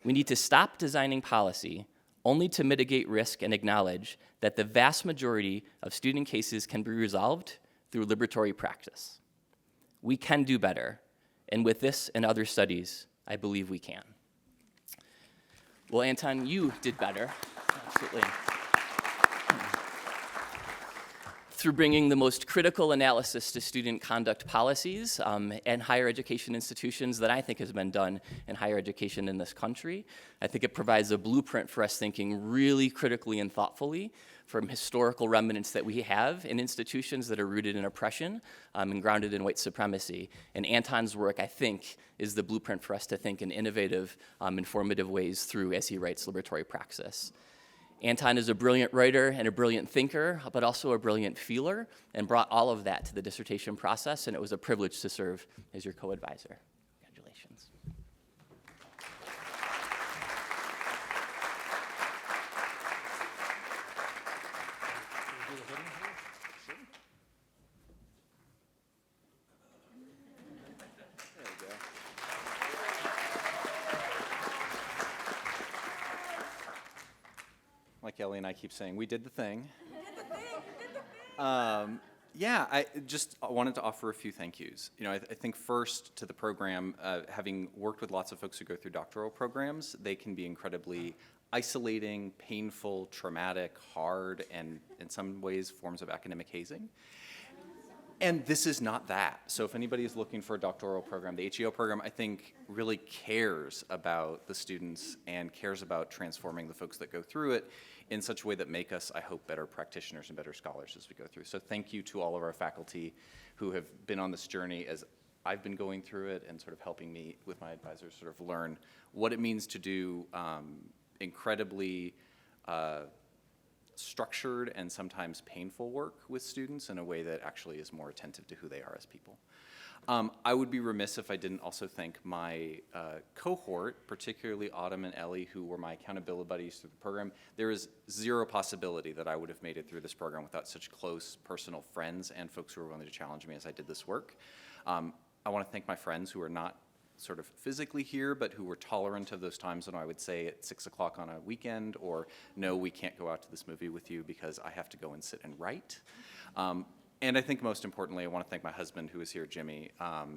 We need to stop designing policy only to mitigate risk and acknowledge that the vast majority of student cases can be resolved through liberatory practice. We can do better, and with this and other studies, I believe we can. Well, Anton, you did better. Absolutely. Through bringing the most critical analysis to student conduct policies and higher education institutions that I think has been done in higher education in this country. I think it provides a blueprint for us thinking really critically and thoughtfully from historical remnants that we have in institutions that are rooted in oppression and grounded in white supremacy. And Anton's work, I think, is the blueprint for us to think in innovative, informative ways through, as he writes, liberatory praxis. Anton is a brilliant writer and a brilliant thinker, but also a brilliant feeler, and brought all of that to the dissertation process, and it was a privilege to serve as your co-advisor. Congratulations. Like Ellie and I keep saying, we did the thing. Yeah, I just wanted to offer a few thank yous. You know, I think first to the program, having worked with lots of folks who go through doctoral programs, they can be incredibly isolating, painful, traumatic, hard, and in some ways forms of academic hazing. And this is not that. So if anybody is looking for a doctoral program, the HEO program, I think, really cares about the students and cares about transforming the folks that go through it in such a way that make us, I hope, better practitioners and better scholars as we go through. So thank you to all of our faculty who have been on this journey as I've been going through it and sort of helping me with my advisors sort of learn what it means to do incredibly structured and sometimes painful work with students in a way that actually is more attentive to who they are as people. I would be remiss if I didn't also thank my cohort, particularly Autumn and Ellie, who were my accountability buddies through the program. There is zero possibility that I would have made it through this program without such close personal friends and folks who were willing to challenge me as I did this work. I want to thank my friends who are not sort of physically here, but who were tolerant of those times when I would say at 6 o'clock on a weekend, or no, we can't go out to this movie with you because I have to go and sit and write. And I think most importantly, I want to thank my husband who is here, Jimmy.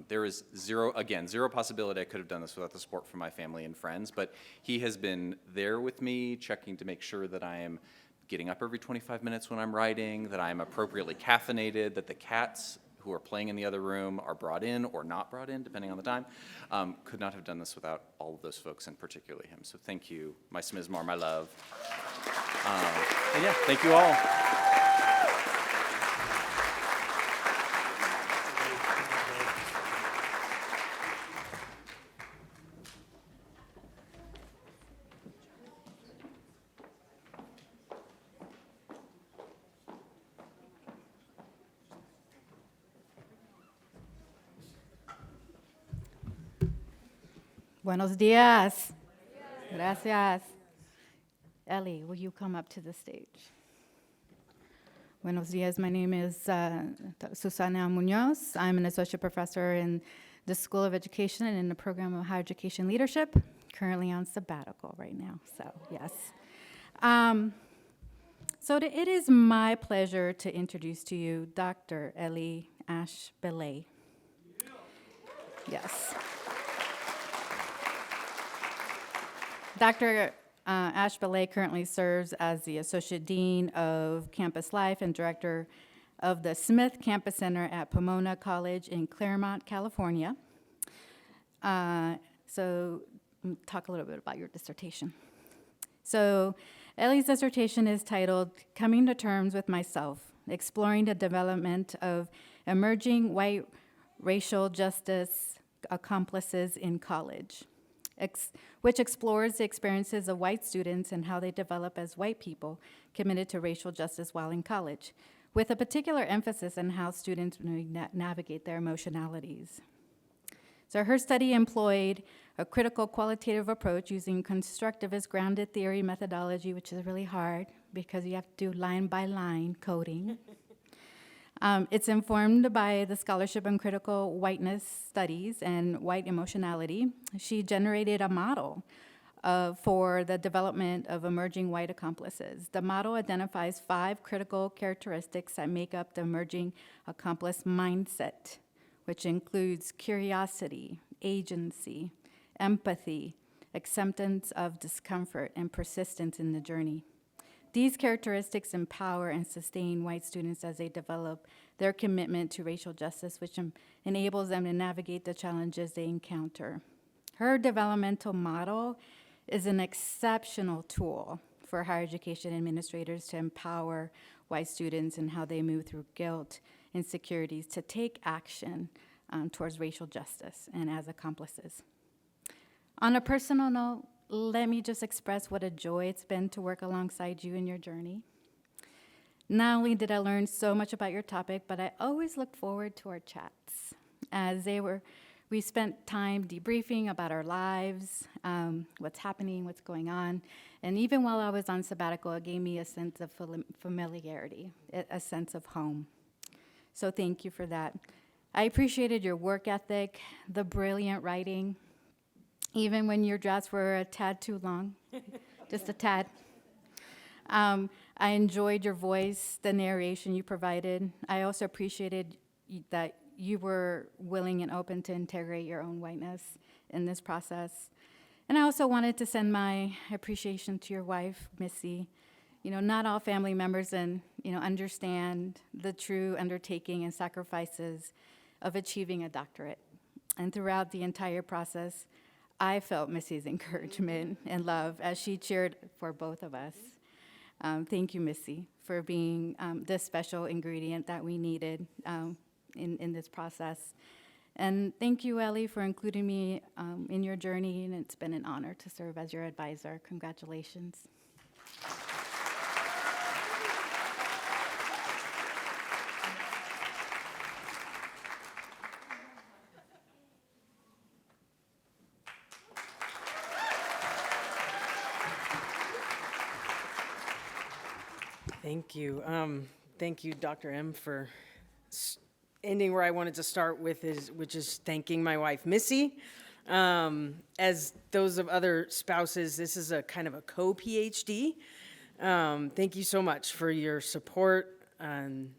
There is zero possibility I could have done this without the support from my family and friends, but he has been there with me, checking to make sure that I am getting up every 25 minutes when I'm writing, that I am appropriately caffeinated, that the cats who are playing in the other room are brought in or not brought in, depending on the time. Could not have done this without all of those folks, and particularly him. So thank you, my Smizmar, my love. And yeah, thank you all. Buenos dias. Gracias. Ellie, will you come up to the stage? Buenos dias. My name is Susana Munoz. I'm an associate professor in the School of Education and in the program of Higher Education Leadership, currently on sabbatical right now, so yes. It is my pleasure to introduce to you Dr. Ellie Ash-Belay. Yes. Dr. Ash-Belay currently serves as the Associate Dean of Campus Life and Director of the Smith Campus Center at Pomona College in Claremont, California. Talk a little bit about your dissertation. So Ellie's dissertation is titled Coming to Terms with Myself, Exploring the Development of Emerging White Racial Justice Accomplices in College, which explores the experiences of white students and how they develop as white people committed to racial justice while in college, with a particular emphasis on how students navigate their emotionalities. So her study employed a critical qualitative approach using constructivist grounded theory methodology, which is really hard because you have to do line by line coding. It's informed by the Scholarship on Critical Whiteness Studies and White Emotionality. She generated a model for the development of emerging white accomplices. The model identifies 5 critical characteristics that make up the emerging accomplice mindset, which includes curiosity, agency, empathy, acceptance of discomfort, and persistence in the journey. These characteristics empower and sustain white students as they develop their commitment to racial justice, which enables them to navigate the challenges they encounter. Her developmental model is an exceptional tool for higher education administrators to empower white students in how they move through guilt, insecurities, to take action towards racial justice and as accomplices. On a personal note, let me just express what a joy it's been to work alongside you in your journey. Not only did I learn so much about your topic, but I always looked forward to our chats. We spent time debriefing about our lives, what's happening, what's going on. And even while I was on sabbatical, it gave me a sense of familiarity, a sense of home. So thank you for that. I appreciated your work ethic, the brilliant writing, even when your drafts were a tad too long, just a tad. I enjoyed your voice, the narration you provided. I also appreciated that you were willing and open to integrate your own whiteness in this process. And I also wanted to send my appreciation to your wife, Missy. Not all family members understand the true undertaking and sacrifices of achieving a doctorate. And throughout the entire process, I felt Missy's encouragement and love as she cheered for both of us. Thank you, Missy, for being this special ingredient that we needed in this process. And thank you, Ellie, for including me in your journey, and it's been an honor to serve as your advisor. Congratulations. Thank you. Thank you, Dr. M, for ending where I wanted to start with, which is thanking my wife, Missy. As those of other spouses, this is a kind of a co-PhD. Thank you so much for your support. I'm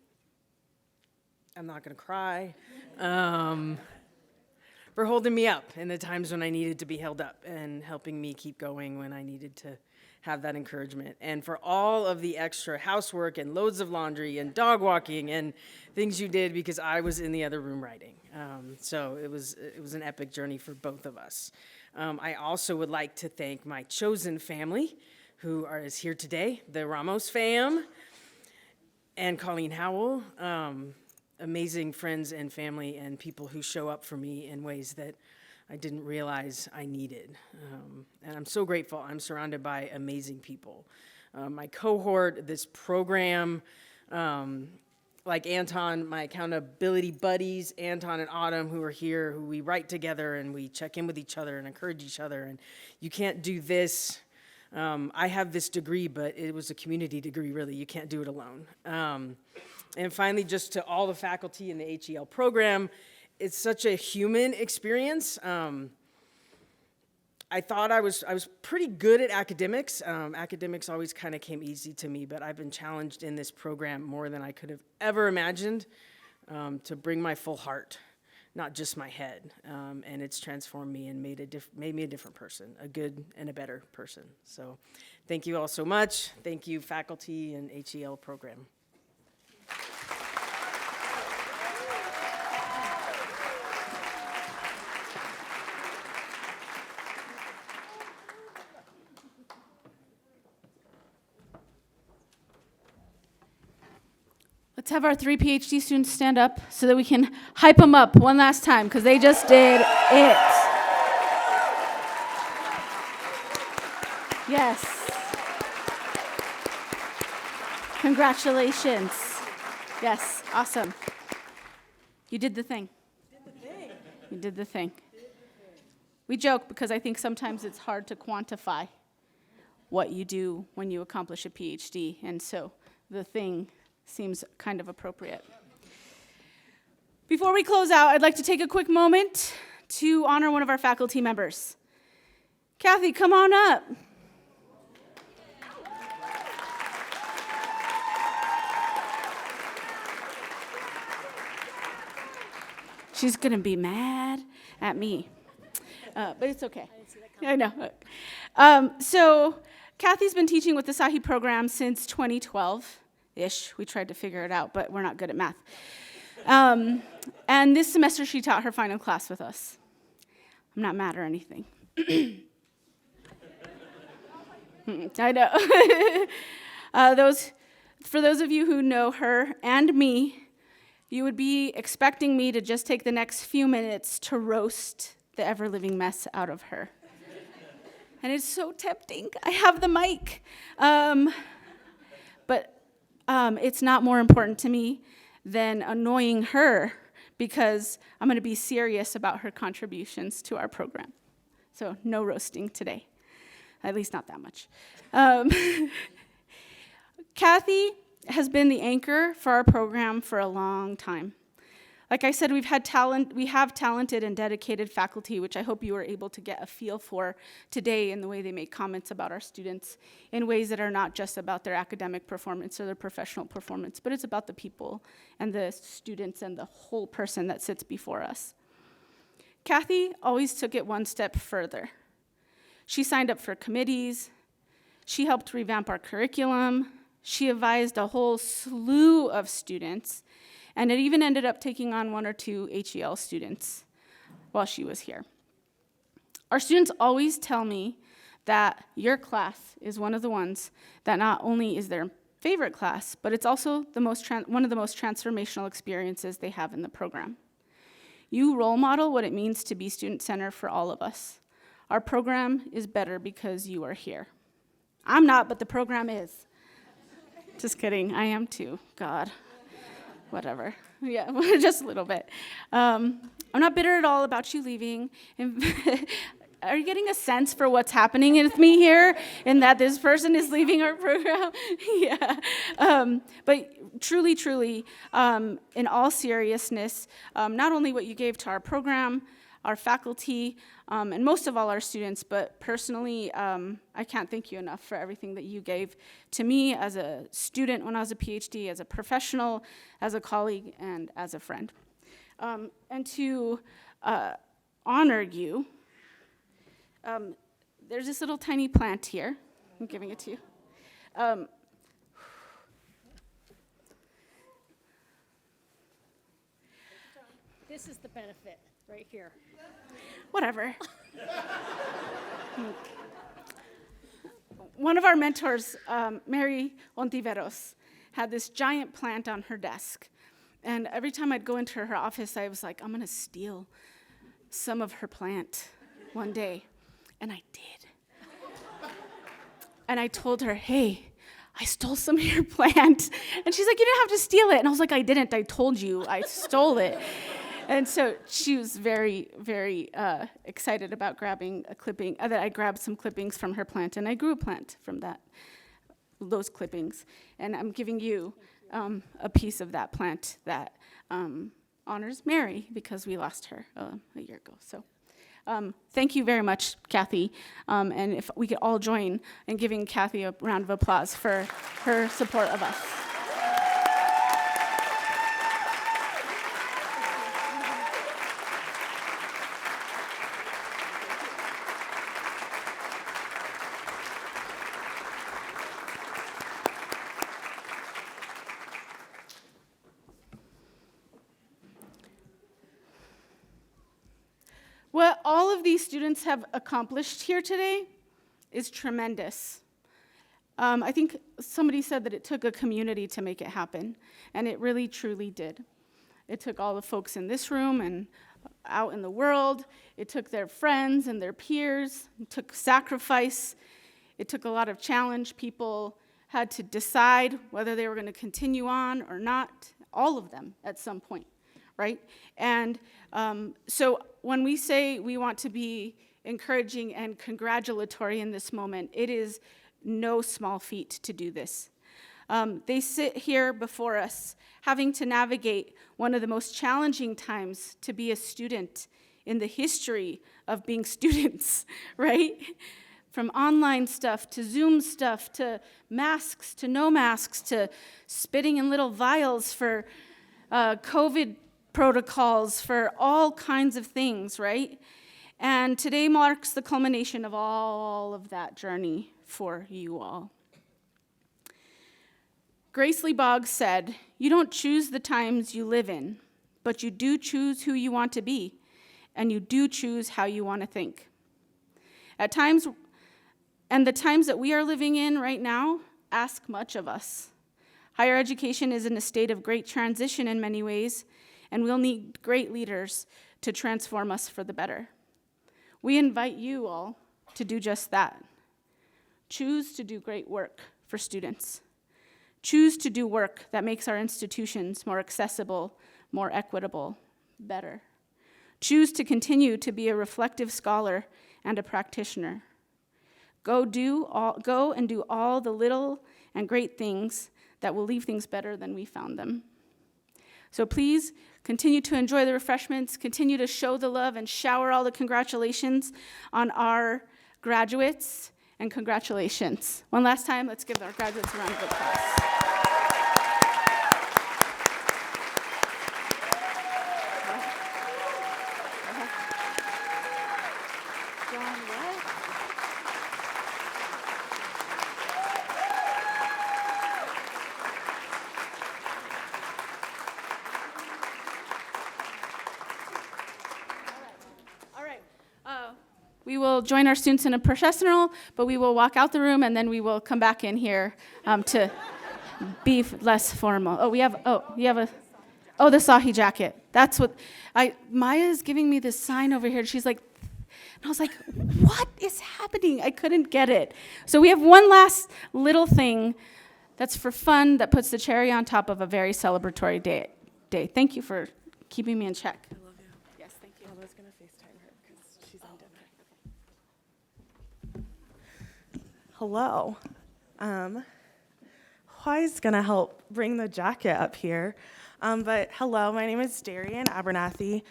not going to cry. For holding me up in the times when I needed to be held up and helping me keep going when I needed to have that encouragement, and for all of the extra housework and loads of laundry and dog walking and things you did because I was in the other room writing. So it was an epic journey for both of us. I also would like to thank my chosen family who is here today, the Ramos fam, and Colleen Howell, amazing friends and family and people who show up for me in ways that I didn't realize I needed. And I'm so grateful. I'm surrounded by amazing people. My cohort, this program, like Anton, my accountability buddies, Anton and Autumn, who are here, who we write together and we check in with each other and encourage each other. And you can't do this. I have this degree, but it was a community degree, really. You can't do it alone. And finally, just to all the faculty in the HEL program, it's such a human experience. I thought I was pretty good at academics. Academics always kind of came easy to me, but I've been challenged in this program more than I could have ever imagined to bring my full heart, not just my head. And it's transformed me and made me a different person, a good and a better person. So thank you all so much. Thank you, faculty and HEL program. Let's have our 3 PhD students stand up so that we can hype them up one last time, because they just did it. Yes. Congratulations. Yes, awesome. You did the thing. You did the thing. We joke because I think sometimes it's hard to quantify what you do when you accomplish a PhD, and so the thing seems kind of appropriate. Before we close out, I'd like to take a quick moment to honor one of our faculty members. Kathy, come on up. She's gonna be mad at me, but it's okay. I know. So Kathy's been teaching with the SAHI program since 2012-ish. We tried to figure it out, but we're not good at math. And this semester she taught her final class with us. I'm not mad or anything. I know. For those of you who know her and me, you would be expecting me to just take the next few minutes to roast the ever-living mess out of her. And it's so tempting. I have the mic. But it's not more important to me than annoying her, because I'm going to be serious about her contributions to our program. So no roasting today, at least not that much. Kathy has been the anchor for our program for a long time. Like I said, we have talented and dedicated faculty, which I hope you were able to get a feel for today in the way they make comments about our students in ways that are not just about their academic performance or their professional performance, but it's about the people and the students and the whole person that sits before us. Kathy always took it one step further. She signed up for committees, she helped revamp our curriculum, she advised a whole slew of students, and it even ended up taking on 1 or 2 HEL students while she was here. Our students always tell me that your class is one of the ones that not only is their favorite class, but it's also one of the most transformational experiences they have in the program. You role model what it means to be student-centered for all of us. Our program is better because you are here. I'm not, but the program is. Just kidding, I am too, God. Whatever, yeah, just a little bit. I'm not bitter at all about you leaving. Are you getting a sense for what's happening with me here, in that this person is leaving our program? Yeah, but truly, in all seriousness, not only what you gave to our program, our faculty, and most of all our students, but personally, I can't thank you enough for everything that you gave to me as a student when I was a PhD, as a professional, as a colleague, and as a friend. And to honor you, there's this little tiny plant here. I'm giving it to you. This is the benefit right here. Whatever. One of our mentors, Mary Ontiveros, had this giant plant on her desk. And every time I'd go into her office, I was like, I'm going to steal some of her plant one day. And I did. And I told her, hey, I stole some of your plant. And she's like, you didn't have to steal it. And I was like, I didn't. I told you I stole it. And so she was very, very excited about grabbing a clipping, that I grabbed some clippings from her plant, and I grew a plant from those clippings. And I'm giving you a piece of that plant that honors Mary, because we lost her a year ago. So thank you very much, Kathy. And if we could all join in giving Kathy a round of applause for her support of us. What all of these students have accomplished here today is tremendous. I think somebody said that it took a community to make it happen, and it really, truly did. It took all the folks in this room and out in the world. It took their friends and their peers. It took sacrifice. It took a lot of challenge. People had to decide whether they were going to continue on or not, all of them at some point, right? And so when we say we want to be encouraging and congratulatory in this moment, it is no small feat to do this. They sit here before us, having to navigate one of the most challenging times to be a student in the history of being students, right? From online stuff to Zoom stuff to masks to no masks to spitting in little vials for COVID protocols, for all kinds of things, right? And today marks the culmination of all of that journey for you all. Grace Lee Boggs said, "You don't choose the times you live in, but you do choose who you want to be, and you do choose how you want to think." At times, and the times that we are living in right now ask much of us. Higher education is in a state of great transition in many ways, and we'll need great leaders to transform us for the better. We invite you all to do just that. Choose to do great work for students. Choose to do work that makes our institutions more accessible, more equitable, better. Choose to continue to be a reflective scholar and a practitioner. Go and do all the little and great things that will leave things better than we found them. So please continue to enjoy the refreshments, continue to show the love and shower all the congratulations on our graduates, and congratulations. One last time, let's give our graduates a round of applause. We will join our students in a processional, but we will walk out the room and then we will come back in here to be less formal. The Sahi jacket. That's what, Maya is giving me this sign over here. She's like, and I was like, what is happening? I couldn't get it. So we have one last little thing that's for fun that puts the cherry on top of a very celebratory day. Thank you for keeping me in check. I love you. Yes, thank you. I was going to FaceTime her because she's on dinner. Hello. Hoy's going to help bring the jacket up here. But hello, my name is Darian Abernathy,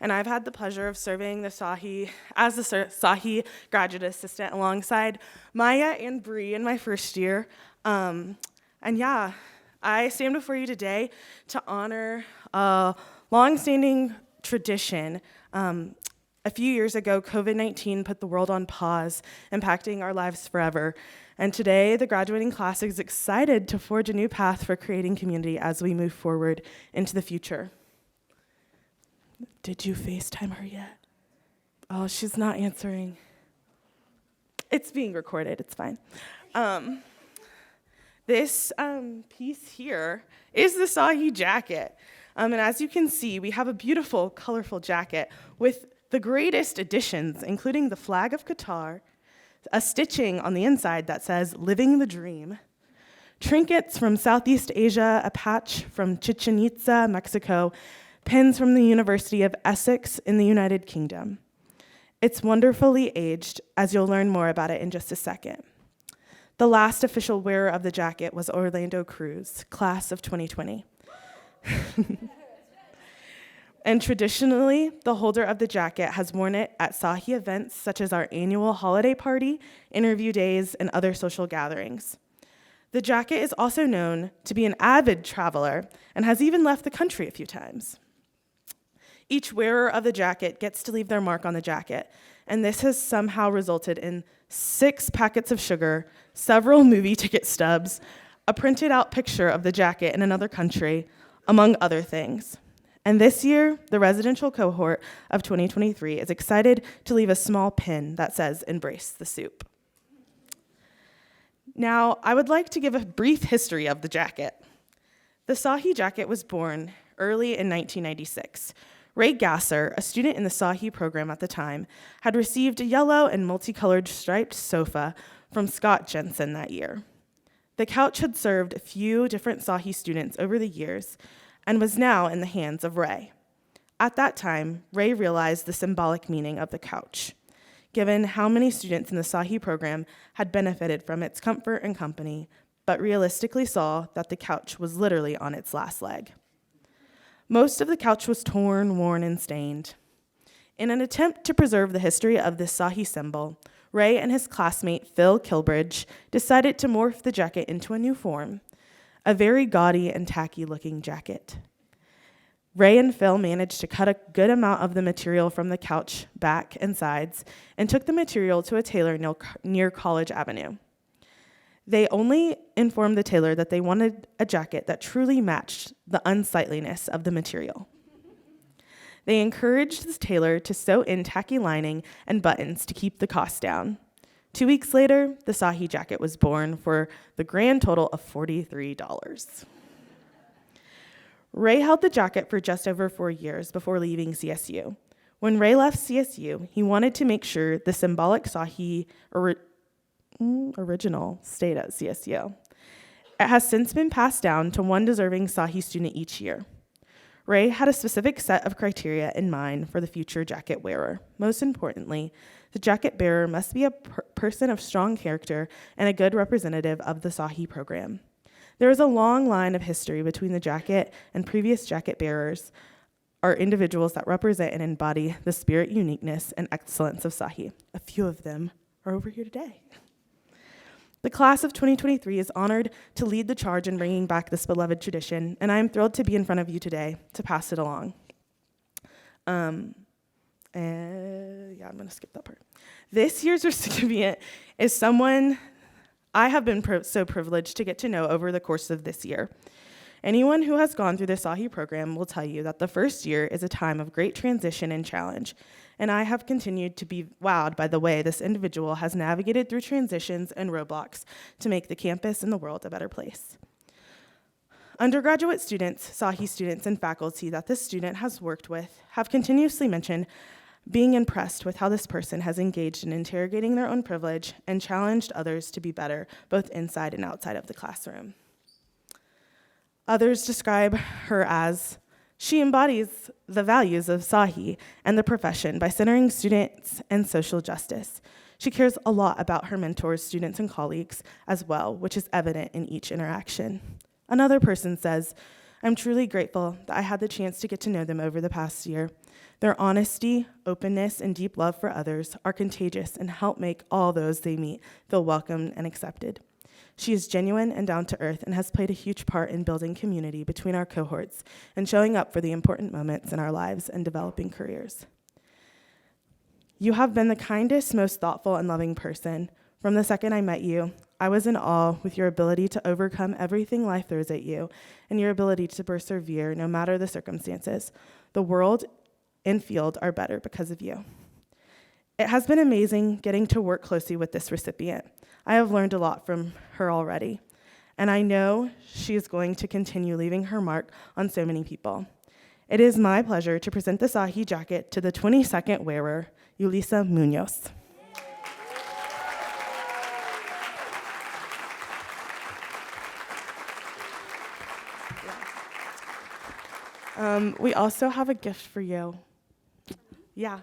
and I've had the pleasure of serving the Sahi as the Sahi graduate assistant alongside Maya and Bree in my first year. I stand before you today to honor a long-standing tradition. A few years ago, COVID-19 put the world on pause, impacting our lives forever. And today, the graduating class is excited to forge a new path for creating community as we move forward into the future. Did you FaceTime her yet? Oh, she's not answering. It's being recorded, it's fine. This piece here is the Sahi jacket. And as you can see, we have a beautiful, colorful jacket with the greatest additions, including the flag of Qatar, a stitching on the inside that says, "Living the Dream," trinkets from Southeast Asia, a patch from Chichen Itza, Mexico, pins from the University of Essex in the United Kingdom. It's wonderfully aged, as you'll learn more about it in just a second. The last official wearer of the jacket was Orlando Cruz, class of 2020. And traditionally, the holder of the jacket has worn it at Sahi events such as our annual holiday party, interview days, and other social gatherings. The jacket is also known to be an avid traveler and has even left the country a few times. Each wearer of the jacket gets to leave their mark on the jacket, and this has somehow resulted in 6 packets of sugar, several movie ticket stubs, a printed out picture of the jacket in another country, among other things. And this year, the residential cohort of 2023 is excited to leave a small pin that says, "Embrace the soup." Now, I would like to give a brief history of the jacket. The Sahi jacket was born early in 1996. Ray Gasser, a student in the Sahi program at the time, had received a yellow and multicolored striped sofa from Scott Jensen that year. The couch had served a few different Sahi students over the years and was now in the hands of Ray. At that time, Ray realized the symbolic meaning of the couch, given how many students in the Sahi program had benefited from its comfort and company but realistically saw that the couch was literally on its last leg. Most of the couch was torn, worn, and stained. In an attempt to preserve the history of this Sahi symbol, Ray and his classmate Phil Kilbridge decided to morph the jacket into a new form, a very gaudy and tacky-looking jacket. Ray and Phil managed to cut a good amount of the material from the couch back and sides and took the material to a tailor near College Avenue. They only informed the tailor that they wanted a jacket that truly matched the unsightliness of the material. They encouraged the tailor to sew in tacky lining and buttons to keep the cost down. 2 weeks later, the Sahi jacket was born for the grand total of $43. Ray held the jacket for just over 4 years before leaving CSU. When Ray left CSU, he wanted to make sure the symbolic Sahi original stayed at CSU. It has since been passed down to one deserving Sahi student each year. Ray had a specific set of criteria in mind for the future jacket wearer. Most importantly, the jacket bearer must be a person of strong character and a good representative of the Sahi program. There is a long line of history between the jacket and previous jacket bearers are individuals that represent and embody the spirit, uniqueness, and excellence of Sahi. A few of them are over here today. The class of 2023 is honored to lead the charge in bringing back this beloved tradition, and I am thrilled to be in front of you today to pass it along. I'm going to skip that part. This year's recipient is someone I have been so privileged to get to know over the course of this year. Anyone who has gone through the Sahi program will tell you that the first year is a time of great transition and challenge, and I have continued to be wowed by the way this individual has navigated through transitions and roadblocks to make the campus and the world a better place. Undergraduate students, Sahi students, and faculty that this student has worked with have continuously mentioned being impressed with how this person has engaged in interrogating their own privilege and challenged others to be better, both inside and outside of the classroom. Others describe her as, she embodies the values of Sahi and the profession by centering students and social justice. She cares a lot about her mentors, students, and colleagues as well, which is evident in each interaction. Another person says, I'm truly grateful that I had the chance to get to know them over the past year. Their honesty, openness, and deep love for others are contagious and help make all those they meet feel welcomed and accepted. She is genuine and down to earth and has played a huge part in building community between our cohorts and showing up for the important moments in our lives and developing careers. You have been the kindest, most thoughtful, and loving person. From the second I met you, I was in awe with your ability to overcome everything life throws at you and your ability to persevere no matter the circumstances. The world and field are better because of you. It has been amazing getting to work closely with this recipient. I have learned a lot from her already, and I know she is going to continue leaving her mark on so many people. It is my pleasure to present the Sahi jacket to the 22nd wearer, Yulisa Munoz. We also have a gift for you. Yeah,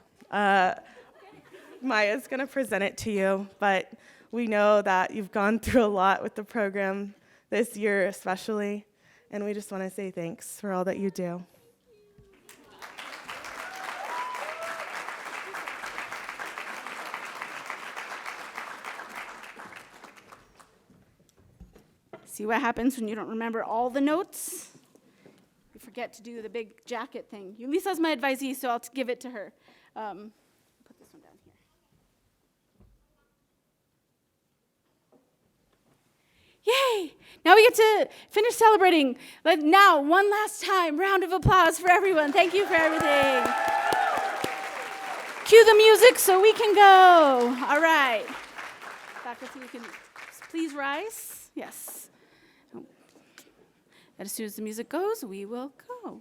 Maya's gonna present it to you, but we know that you've gone through a lot with the program this year especially, and we just wanna say thanks for all that you do. See what happens when you don't remember all the notes? You forget to do the big jacket thing. Yulisa's my advisee, so I'll give it to her. Put this one down here. Yay! Now we get to finish celebrating. But now, one last time, round of applause for everyone. Thank you for everything. Cue the music so we can go. All right. Faculty, you can please rise. Yes. And as soon as the music goes, we will go.